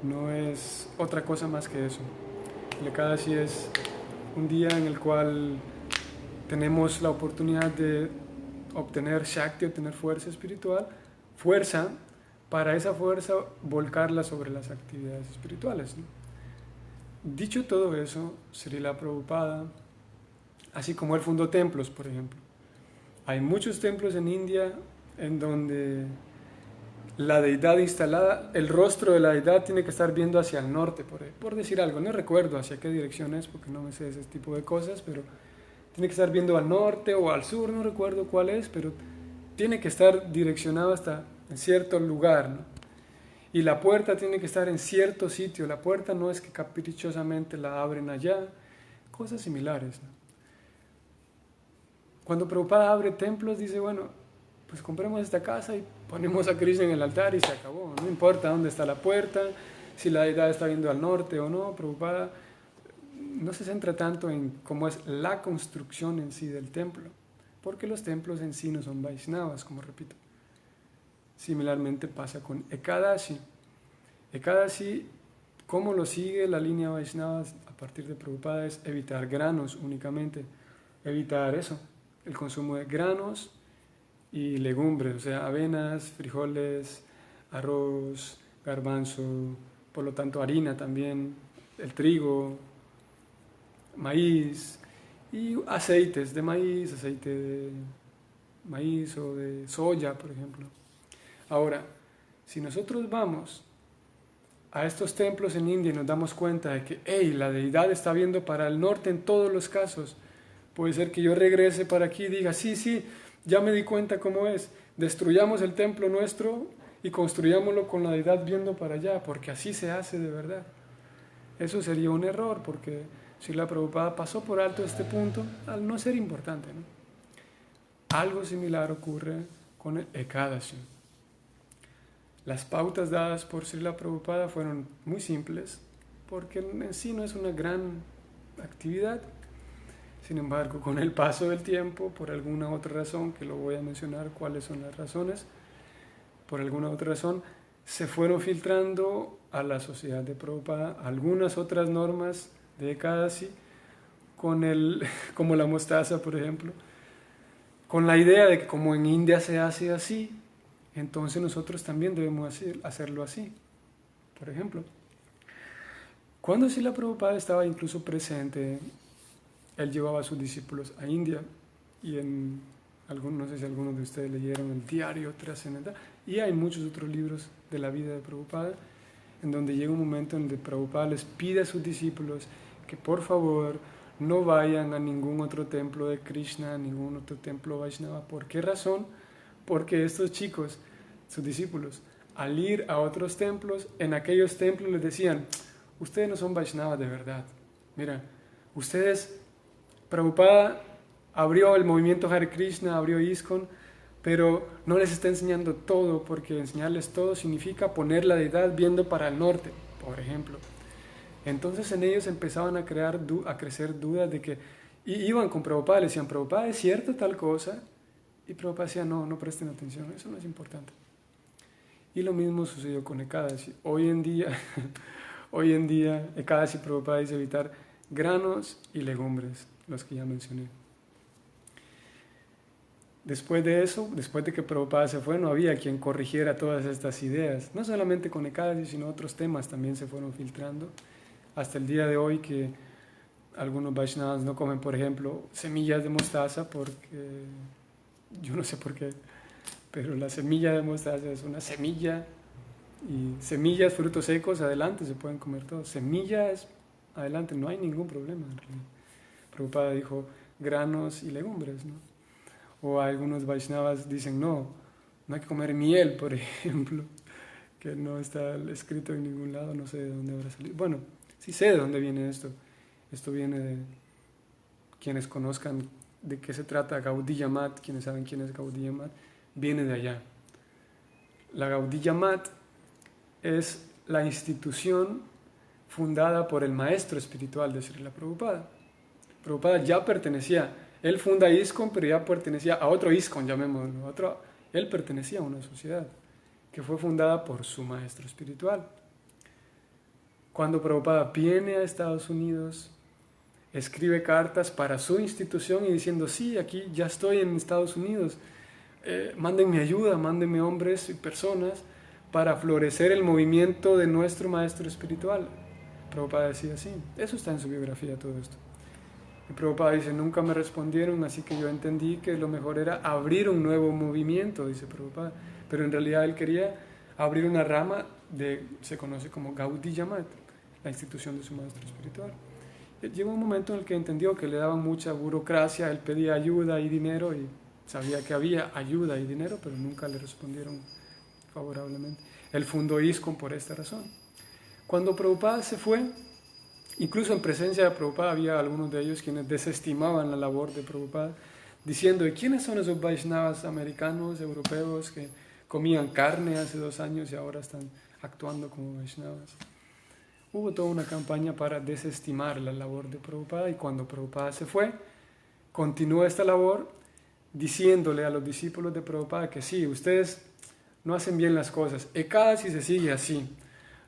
No es otra cosa más que eso. El Ekadashi es un día en el cual tenemos la oportunidad de obtener Shakti, obtener fuerza espiritual, fuerza, para esa fuerza volcarla sobre las actividades espirituales, ¿no? Dicho todo eso, Srila Prabhupada, así como él fundó templos, por ejemplo, hay muchos templos en India en donde la deidad instalada, el rostro de la deidad tiene que estar viendo hacia el norte, por decir algo, no recuerdo hacia qué dirección es, porque no me sé ese tipo de cosas, pero tiene que estar viendo al norte o al sur, no recuerdo cuál es, pero tiene que estar direccionado hasta en cierto lugar, ¿no? Y la puerta tiene que estar en cierto sitio, la puerta no es que caprichosamente la abren allá, cosas similares, ¿no? Cuando Prabhupada abre templos, dice, bueno, pues compremos esta casa y ponemos a Krishna en el altar y se acabó, no importa dónde está la puerta, si la deidad está viendo al norte o no. Prabhupada no se centra tanto en cómo es la construcción en sí del templo, porque los templos en sí no son Vaishnavas, como repito. Similarmente pasa con Ekadashi. Ekadashi, ¿cómo lo sigue la línea Vaishnava a partir de Prabhupada? Es evitar granos únicamente, evitar eso, el consumo de granos y legumbres, o sea, avenas, frijoles, arroz, garbanzo, por lo tanto harina también, el trigo, maíz y aceites de maíz, aceite de maíz o de soya, por ejemplo. Ahora, si nosotros vamos a estos templos en India y nos damos cuenta de que, hey, la deidad está viendo para el norte en todos los casos, puede ser que yo regrese para aquí y diga, sí, sí, ya me di cuenta cómo es, destruyamos el templo nuestro y construyámoslo con la deidad viendo para allá, porque así se hace de verdad. Eso sería un error, porque Srila Prabhupada pasó por alto este punto al no ser importante, ¿no? Algo similar ocurre con el Ekadashi. Las pautas dadas por Srila Prabhupada fueron muy simples, porque en sí no es una gran actividad. Sin embargo, con el paso del tiempo, por alguna otra razón, que lo voy a mencionar cuáles son las razones, por alguna otra razón, se fueron filtrando a la sociedad de Prabhupada algunas otras normas de Ekadashi, como la mostaza, por ejemplo, con la idea de que como en India se hace así, entonces nosotros también debemos hacerlo así. Por ejemplo, cuando Srila Prabhupada estaba incluso presente, él llevaba a sus discípulos a India y no sé si algunos de ustedes leyeron el Diario Trascendental, y hay muchos otros libros de la vida de Prabhupada, en donde llega un momento en donde Prabhupada les pide a sus discípulos que por favor no vayan a ningún otro templo de Krishna, a ningún otro templo Vaishnava. ¿Por qué razón? Porque estos chicos, sus discípulos, al ir a otros templos, en aquellos templos les decían, ustedes no son Vaishnavas de verdad. Mira, ustedes, Prabhupada abrió el movimiento Hare Krishna, abrió ISKCON, pero no les está enseñando todo, porque enseñarles todo significa poner la deidad viendo para el norte, por ejemplo. Entonces en ellos empezaban a crecer dudas de que, y iban con Prabhupada, le decían, Prabhupada, ¿es cierto tal cosa? Y Prabhupada decía, no presten atención, eso no es importante. Y lo mismo sucedió con Ekadashi. Hoy en día, Ekadashi Prabhupada dice evitar granos y legumbres, los que ya mencioné. Después de eso, después de que Prabhupada se fue, no había quien corrigiera todas estas ideas. No solamente con Ekadashi, sino otros temas también se fueron filtrando. Hasta el día de hoy que algunos Vaishnavas no comen, por ejemplo, semillas de mostaza, porque yo no sé por qué, pero la semilla de mostaza es una semilla, y semillas, frutos secos, adelante, se pueden comer todos. Semillas, adelante, no hay ningún problema en realidad. Prabhupada dijo granos y legumbres, ¿no? O algunos Vaishnavas dicen no hay que comer miel, por ejemplo, que no está escrito en ningún lado, no sé de dónde habrá salido. Bueno, sí sé de dónde viene esto. Esto viene de quienes conozcan de qué se trata Gaudiya Math, quienes saben quién es Gaudiya Math, viene de allá. La Gaudiya Math es la institución fundada por el maestro espiritual de Srila Prabhupada. Prabhupada ya pertenecía, él funda ISKCON, pero ya pertenecía a otro ISKCON, llamémoslo, él pertenecía a una sociedad que fue fundada por su maestro espiritual. Cuando Prabhupada viene a Estados Unidos, escribe cartas para su institución y diciendo, sí, aquí ya estoy en Estados Unidos, mándenme ayuda, mándenme hombres y personas para florecer el movimiento de nuestro maestro espiritual. Prabhupada decía así, eso está en su biografía todo esto. Y Prabhupada dice, nunca me respondieron, así que yo entendí que lo mejor era abrir un nuevo movimiento, dice Prabhupada. Pero en realidad él quería abrir una rama se conoce como Gaudiya Math, la institución de su maestro espiritual. Llegó un momento en el que entendió que le daban mucha burocracia, él pedía ayuda y dinero y sabía que había ayuda y dinero, pero nunca le respondieron favorablemente. Él fundó ISKCON por esta razón. Cuando Prabhupada se fue, incluso en presencia de Prabhupada había algunos de ellos quienes desestimaban la labor de Prabhupada, diciendo, ¿quiénes son esos Vaishnavas americanos, europeos que comían carne hace 2 años y ahora están actuando como Vaishnavas? Hubo toda una campaña para desestimar la labor de Prabhupada, y cuando Prabhupada se fue, continuó esta labor diciéndole a los discípulos de Prabhupada que sí, ustedes no hacen bien las cosas. Ekadasi se sigue así.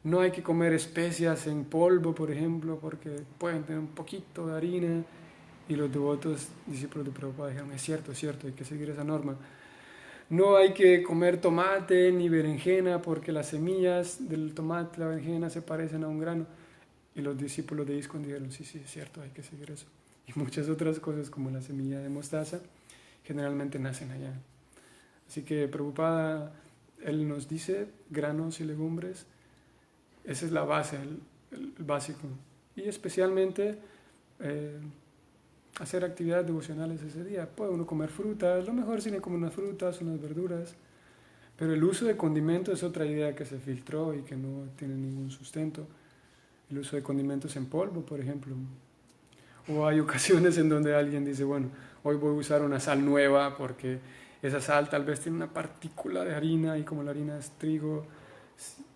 No hay que comer especias en polvo, por ejemplo, porque pueden tener un poquito de harina. Y los devotos discípulos de Prabhupada dijeron, es cierto, hay que seguir esa norma. No hay que comer tomate ni berenjena porque las semillas del tomate y la berenjena se parecen a un grano. Y los discípulos de ISKCON dijeron, sí, es cierto, hay que seguir eso. Y muchas otras cosas como la semilla de mostaza generalmente nacen allá. Así que Prabhupada, él nos dice granos y legumbres, esa es la base, el básico. Y especialmente hacer actividades devocionales ese día. Puede uno comer frutas, lo mejor si comer unas frutas, unas verduras, pero el uso de condimentos es otra idea que se filtró y que no tiene ningún sustento. El uso de condimentos en polvo, por ejemplo. O hay ocasiones en donde alguien dice, bueno, hoy voy a usar una sal nueva porque esa sal tal vez tiene una partícula de harina y como la harina es trigo,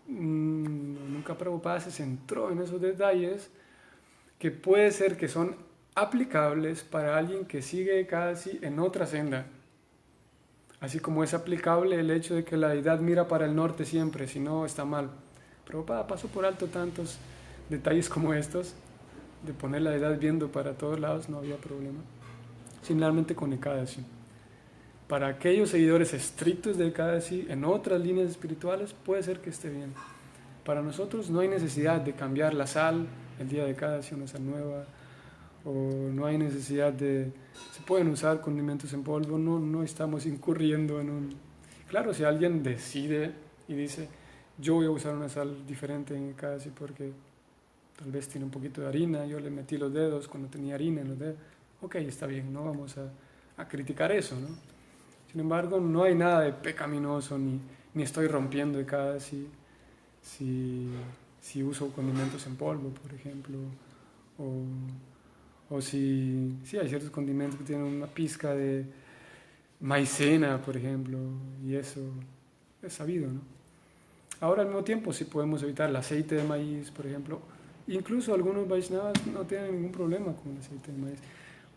nunca Prabhupada se centró en esos detalles que puede ser que son aplicables para alguien que sigue casi en otra senda. Así como es aplicable el hecho de que la deidad mira para el norte siempre, si no está mal. Prabhupada pasó por alto tantos detalles como estos, de poner la deidad viendo para todos lados, no había problema. Similarmente con Ekadasi. Para aquellos seguidores estrictos de Ekadasi en otras líneas espirituales puede ser que esté bien. Para nosotros no hay necesidad de cambiar la sal el día de Ekadasi, una sal nueva, o no hay necesidad de... Se pueden usar condimentos en polvo, no estamos incurriendo en un... Claro, si alguien decide y dice, yo voy a usar una sal diferente en Ekadasi porque tal vez tiene un poquito de harina, yo le metí los dedos cuando tenía harina en los dedos, ok, está bien, no vamos a criticar eso, ¿no? Sin embargo, no hay nada de pecaminoso, ni estoy rompiendo Ekadasi si uso condimentos en polvo, por ejemplo, o si hay ciertos condimentos que tienen una pizca de maicena, por ejemplo, y eso es sabido, ¿no? Ahora al mismo tiempo si podemos evitar el aceite de maíz, por ejemplo, incluso algunos Vaishnavas no tienen ningún problema con el aceite de maíz,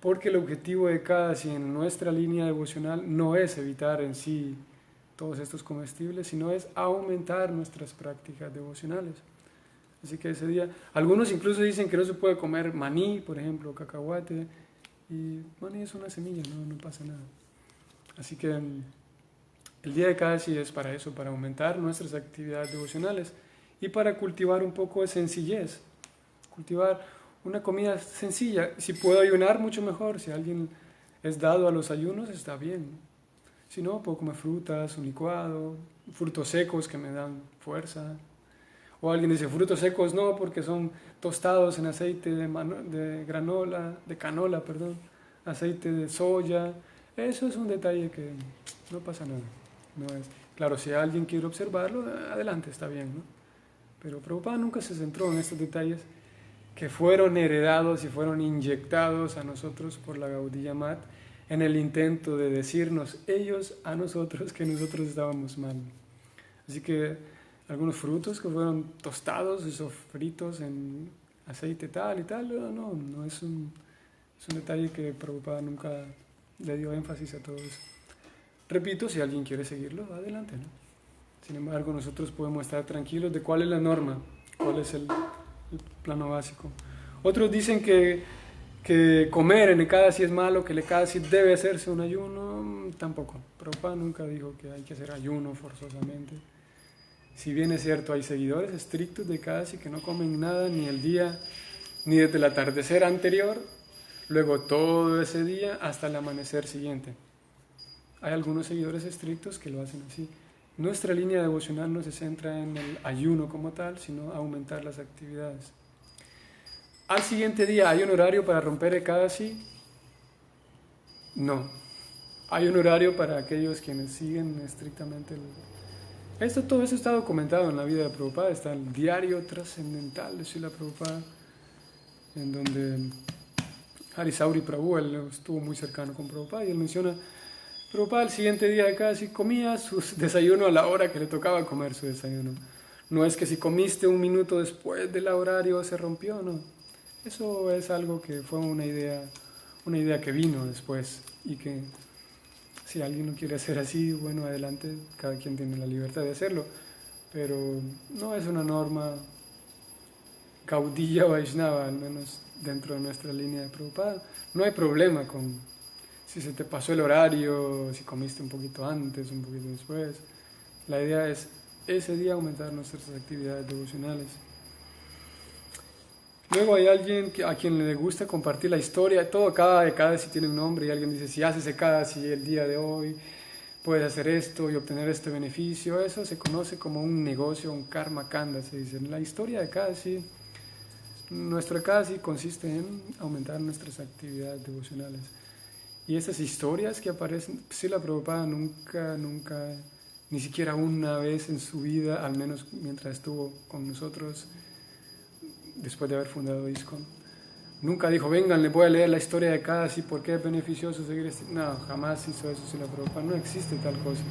porque el objetivo de Ekadasi en nuestra línea devocional no es evitar en sí todos estos comestibles, sino es aumentar nuestras prácticas devocionales. Así que ese día, algunos incluso dicen que no se puede comer maní, por ejemplo, cacahuate, y maní es una semilla, no pasa nada. Así que el día de Ekadasi es para eso, para aumentar nuestras actividades devocionales y para cultivar un poco de sencillez, cultivar una comida sencilla. Si puedo ayunar, mucho mejor. Si alguien es dado a los ayunos, está bien. Si no, puedo comer frutas, un licuado, frutos secos que me dan fuerza. O alguien dice, frutos secos no, porque son tostados en aceite de canola, aceite de soya. Eso es un detalle que no pasa nada. No es, claro, si alguien quiere observarlo, adelante, está bien, ¿no? Pero Prabhupada nunca se centró en estos detalles que fueron heredados y fueron inyectados a nosotros por la Gaudiya Mat en el intento de decirnos ellos a nosotros que nosotros estábamos mal. Así que algunos frutos que fueron tostados y sofritos en aceite tal y tal, no es un detalle que Prabhupada nunca le dio énfasis a todo eso. Repito, si alguien quiere seguirlo, adelante, ¿no? Sin embargo, nosotros podemos estar tranquilos de cuál es la norma, cuál es el plano básico. Otros dicen que comer en Ekadasi es malo, que el Ekadasi debe hacerse un ayuno, tampoco. Prabhupada nunca dijo que hay que hacer ayuno forzosamente. Si bien es cierto, hay seguidores estrictos de Ekadasi que no comen nada ni el día, ni desde el atardecer anterior, luego todo ese día hasta el amanecer siguiente. Hay algunos seguidores estrictos que lo hacen así. Nuestra línea devocional no se centra en el ayuno como tal, sino aumentar las actividades. Al siguiente día, ¿hay un horario para romper Ekadasi? No. Hay un horario para aquellos quienes siguen estrictamente todo eso está documentado en la vida de Prabhupada. Está el diario trascendental de Srila Prabhupada, en donde Harisauri Prabhu, él estuvo muy cercano con Prabhupada, y él menciona, Prabhupada el siguiente día de Ekadasi comía su desayuno a la hora que le tocaba comer su desayuno. No es que si comiste un minuto después del horario se rompió, no. Eso es algo que fue una idea que vino después y que Si alguien lo quiere hacer así, bueno, adelante, cada quien tiene la libertad de hacerlo, pero no es una norma Gaudiya Vaishnava, al menos dentro de nuestra línea de Prabhupada. No hay problema con si se te pasó el horario, si comiste un poquito antes, un poquito después. La idea es ese día aumentar nuestras actividades devocionales. Luego hay alguien a quien le gusta compartir la historia, todo cada Ekadasi tiene un nombre y alguien dice, si haces Ekadasi el día de hoy, puedes hacer esto y obtener este beneficio. Eso se conoce como un negocio, un karma kanda, se dice. La historia de Ekadasi, nuestro Ekadasi consiste en aumentar nuestras actividades devocionales. Y esas historias que aparecen, Srila Prabhupada nunca, ni siquiera una vez en su vida, al menos mientras estuvo con nosotros, después de haber fundado ISKCON, nunca dijo, vengan, les voy a leer la historia de Ekadasi, ¿por qué es beneficioso seguir este? No, jamás hizo eso Srila Prabhupada, no existe tal cosa.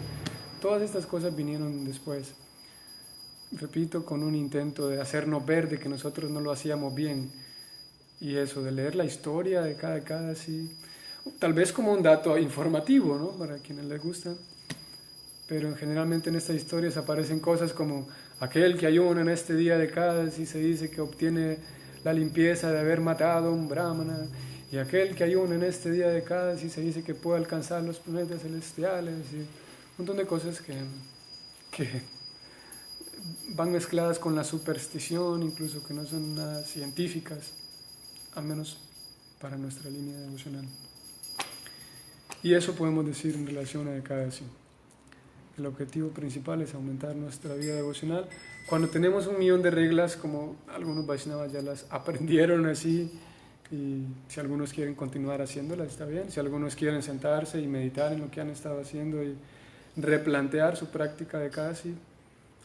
Todas estas cosas vinieron después. Repito, con un intento de hacernos ver de que nosotros no lo hacíamos bien. Y eso, de leer la historia de cada Ekadasi, tal vez como un dato informativo, ¿no? Para quienes les gusta. Pero generalmente en estas historias aparecen cosas como aquel que ayuna en este día de Ekadasi se dice que obtiene la limpieza de haber matado a un brahmana, y aquel que ayuna en este día de Ekadasi se dice que puede alcanzar los planetas celestiales, y un montón de cosas que van mezcladas con la superstición, incluso que no son nada científicas, al menos para nuestra línea devocional. Y eso podemos decir en relación a Ekadasi. El objetivo principal es aumentar nuestra vida devocional. Cuando tenemos 1,000,000 de reglas, como algunos Vaishnavas ya las aprendieron así, y si algunos quieren continuar haciéndolas, está bien. Si algunos quieren sentarse y meditar en lo que han estado haciendo y replantear su práctica de Ekadasi,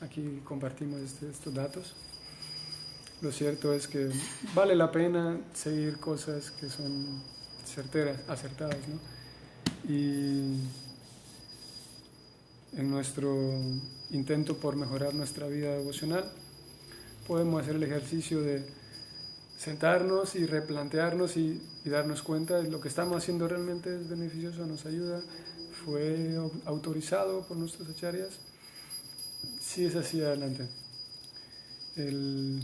aquí compartimos estos datos. Lo cierto es que vale la pena seguir cosas que son acertadas, ¿no? Y en nuestro intento por mejorar nuestra vida devocional, podemos hacer el ejercicio de sentarnos y replantearnos y darnos cuenta de lo que estamos haciendo realmente es beneficioso, nos ayuda, fue autorizado por nuestros acharyas. Sí, es así, adelante. El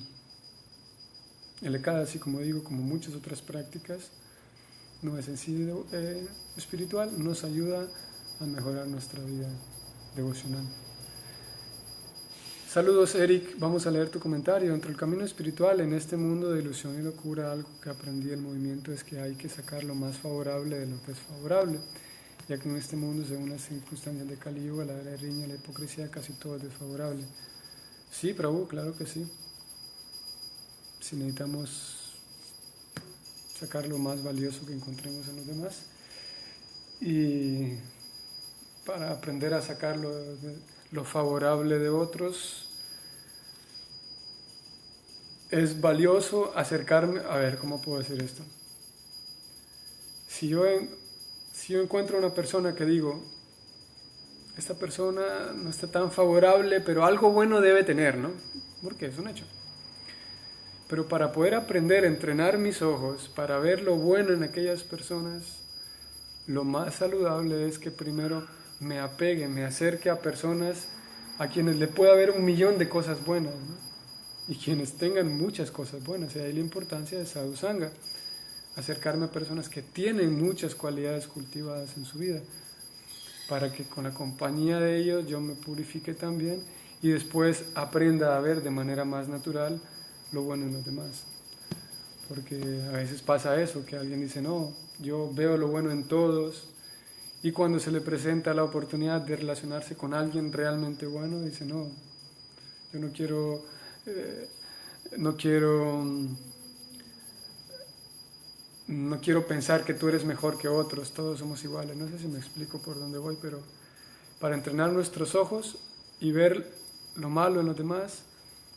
Ekadasi, como digo, como muchas otras prácticas, no es en sí espiritual, nos ayuda a mejorar nuestra vida devocional. Saludos, Eric, vamos a leer tu comentario. Entre el camino espiritual en este mundo de ilusión y locura, algo que aprendí del movimiento es que hay que sacar lo más favorable de lo desfavorable, ya que en este mundo, según las circunstancias de Kali Yuga, la riña, la hipocresía, casi todo es desfavorable. Sí, Prabhu, claro que sí. Si necesitamos sacar lo más valioso que encontremos en los demás y para aprender a sacar lo favorable de otros, es valioso acercarme, a ver, ¿cómo puedo decir esto? Si yo encuentro una persona que digo, esta persona no está tan favorable, pero algo bueno debe tener, ¿no? Porque es un hecho. Pero para poder aprender a entrenar mis ojos, para ver lo bueno en aquellas personas, lo más saludable es que primero me apegue, me acerque a personas a quienes le pueda ver 1,000,000 de cosas buenas, ¿no? Y quienes tengan muchas cosas buenas. Y ahí la importancia de Sadhu Sangha, acercarme a personas que tienen muchas cualidades cultivadas en su vida, para que con la compañía de ellos yo me purifique también y después aprenda a ver de manera más natural lo bueno en los demás. Porque a veces pasa eso, que alguien dice, no, yo veo lo bueno en todos, y cuando se le presenta la oportunidad de relacionarse con alguien realmente bueno, dice, no, yo no quiero pensar que tú eres mejor que otros, todos somos iguales. No sé si me explico por dónde voy, pero para entrenar nuestros ojos y ver lo malo en los demás,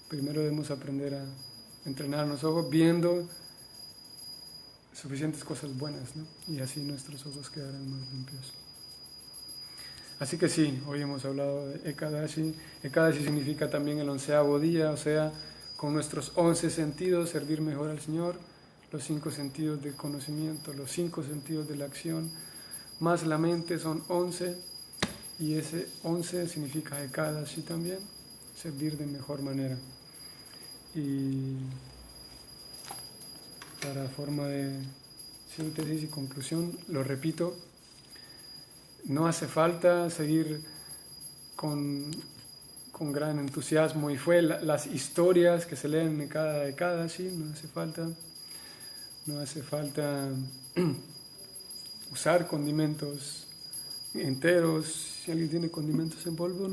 primero debemos aprender a entrenar los ojos viendo suficientes cosas buenas, ¿no? Y así nuestros ojos quedarán más limpios. Así que sí, hoy hemos hablado de Ekadasi. Ekadasi significa también el 11º día, o sea, con nuestros 11 sentidos servir mejor al Señor, los 5 sentidos del conocimiento, los 5 sentidos de la acción, más la mente son 11, y ese 11 significa Ekadashi también, servir de mejor manera. Y para forma de síntesis y conclusión, lo repito, no hace falta seguir con gran entusiasmo y fue las historias que se leen en cada Ekadashi, no hace falta usar condimentos enteros. Si alguien tiene condimentos en polvo,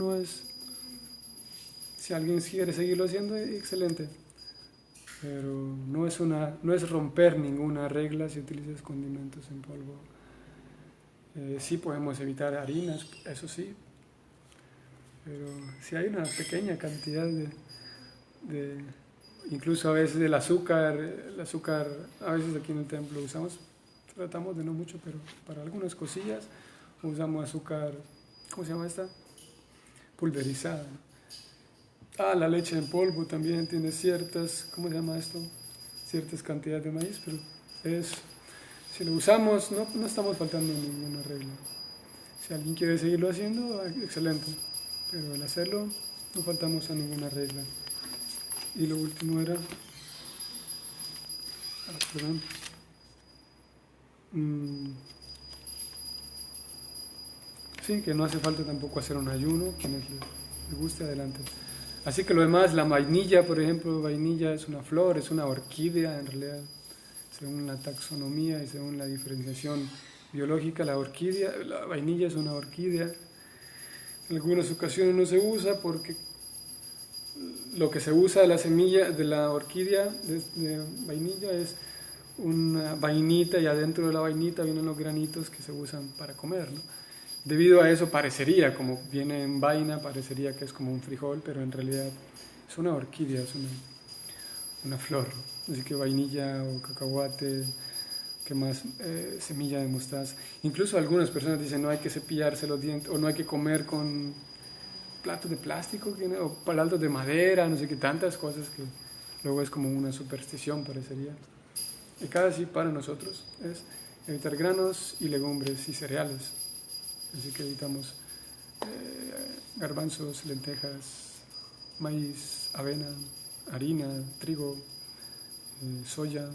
si alguien quiere seguirlo haciendo, excelente, pero no es romper ninguna regla si utilizas condimentos en polvo. Sí podemos evitar harinas, eso sí, pero si hay una pequeña cantidad incluso a veces el azúcar, a veces aquí en el templo tratamos de no mucho, pero para algunas cosillas usamos azúcar, ¿cómo se llama esta? Pulverizada. La leche en polvo también tiene ciertas, ¿cómo se llama esto? Ciertas cantidades de maíz, pero si lo usamos no estamos faltando a ninguna regla. Si alguien quiere seguirlo haciendo, excelente, pero al hacerlo no faltamos a ninguna regla. Y lo último era, perdón, sí, que no hace falta tampoco hacer un ayuno, quienes les guste, adelante. Así que lo demás, la vainilla, por ejemplo, vainilla es una flor, es una orquídea en realidad, según la taxonomía y según la diferenciación biológica, la vainilla es una orquídea. En algunas ocasiones no se usa porque lo que se usa de la semilla de la orquídea de vainilla es una vainita, y adentro de la vainita vienen los granitos que se usan para comer, ¿no? Debido a eso parecería, como viene en vaina, parecería que es como un frijol, pero en realidad es una orquídea, es una flor. Así que vainilla o cacahuate, ¿qué más? Semilla de mostaza. Incluso algunas personas dicen no hay que cepillarse los dientes o no hay que comer con platos de plástico o platos de madera, no sé qué, tantas cosas que luego es como una superstición, parecería. Y cada sí para nosotros es evitar granos y legumbres y cereales. Así que evitamos garbanzos, lentejas, maíz, avena, harina, trigo, soya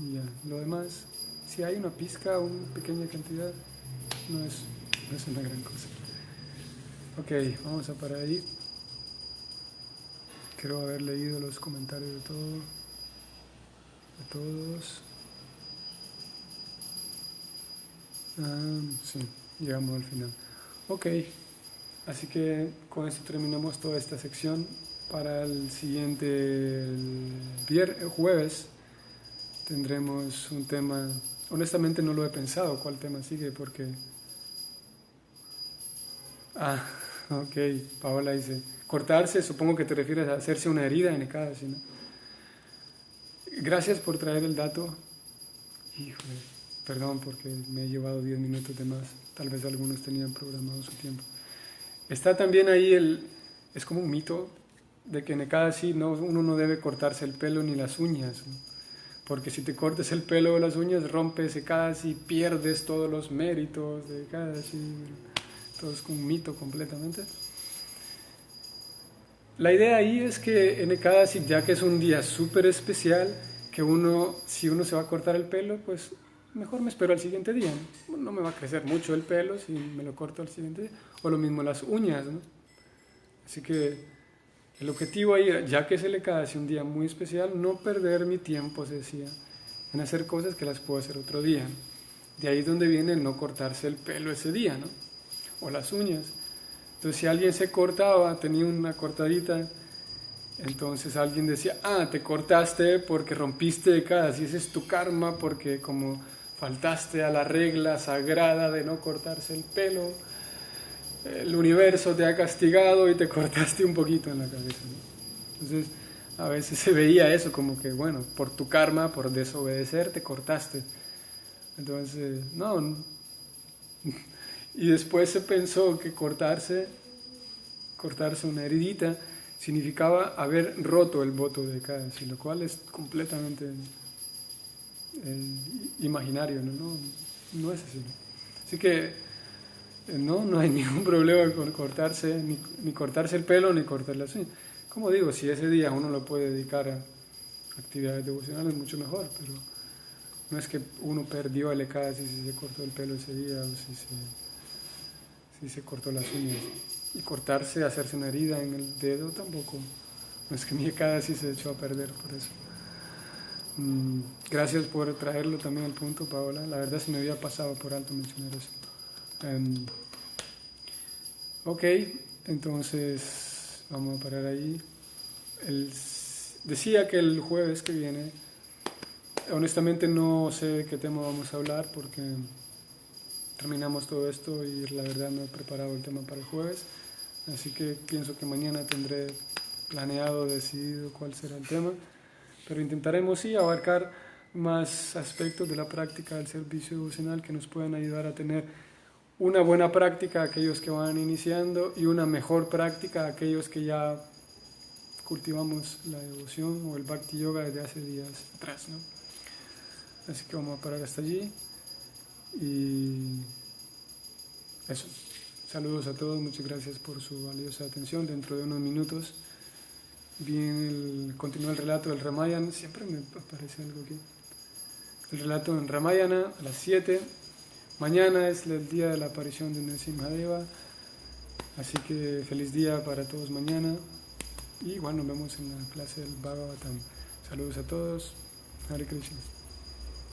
y ya. Lo demás, si hay una pizca o una pequeña cantidad, no es una gran cosa. Ok, vamos a parar ahí. Quiero haber leído los comentarios de todos. Sí, llegamos al final. Ok, así que con esto terminamos toda esta sección. Para el siguiente jueves tendremos un tema. Honestamente no lo he pensado cuál tema sigue porque... ok, Paola dice, cortarse, supongo que te refieres a hacerse una herida en cada ¿sí, no? Gracias por traer el dato. Híjole, perdón porque me he llevado 10 minutos de más. Tal vez algunos tenían programado su tiempo. Está también ahí es como un mito de que en Ekadashi uno no debe cortarse el pelo ni las uñas, ¿no? Porque si te cortas el pelo o las uñas, rompes Ekadashi, pierdes todos los méritos de Ekadashi. Todo es un mito completamente. La idea ahí es que en Ekadashi, ya que es un día súper especial, que si uno se va a cortar el pelo, pues mejor me espero al siguiente día, ¿no? No me va a crecer mucho el pelo si me lo corto al siguiente día. O lo mismo las uñas, ¿no? Así que el objetivo ahí era, ya que es el Ekadashi, un día muy especial, no perder mi tiempo, se decía, en hacer cosas que las puedo hacer otro día. De ahí es donde viene el no cortarse el pelo ese día, ¿no? O las uñas. Entonces si alguien se cortaba, tenía una cortadita, entonces alguien decía, te cortaste porque rompiste Ekadashi, ese es tu karma porque como faltaste a la regla sagrada de no cortarse el pelo, el universo te ha castigado y te cortaste un poquito en la cabeza, ¿no? Entonces a veces se veía eso como que, bueno, por tu karma, por desobedecer, te cortaste. Entonces, no. Y después se pensó que cortarse una heridita significaba haber roto el voto de Ekadashi, lo cual es completamente imaginario, ¿no? No es así. Así que no hay ningún problema con cortarse, ni cortarse el pelo, ni cortar las uñas. Como digo, si ese día uno lo puede dedicar a actividades devocionales, mucho mejor, pero no es que uno perdió el ECADASI si se cortó el pelo ese día o si se cortó las uñas. Y cortarse, hacerse una herida en el dedo tampoco. No es que mi ECADASI se echó a perder por eso. Gracias por traerlo también al punto, Paola. La verdad se me había pasado por alto mencionar eso. Ok, entonces vamos a parar ahí. Decía que el jueves que viene, honestamente no sé de qué tema vamos a hablar porque terminamos todo esto y la verdad no he preparado el tema para el jueves, así que pienso que mañana tendré planeado, decidido cuál será el tema, pero intentaremos sí abarcar más aspectos de la práctica del servicio devocional que nos puedan ayudar a tener una buena práctica a aquellos que van iniciando y una mejor práctica a aquellos que ya cultivamos la devoción o el Bhakti Yoga desde hace días atrás, ¿no? Así que vamos a parar hasta allí y eso. Saludos a todos, muchas gracias por su valiosa atención. Dentro de unos minutos continúa el relato del Ramayana, siempre me aparece algo aquí. El relato en Ramayana a las 7. Mañana es el día de la aparición de Nrsimhadeva, así que feliz día para todos mañana y igual nos vemos en la clase del Bhagavatam. Saludos a todos, Hare Krishna.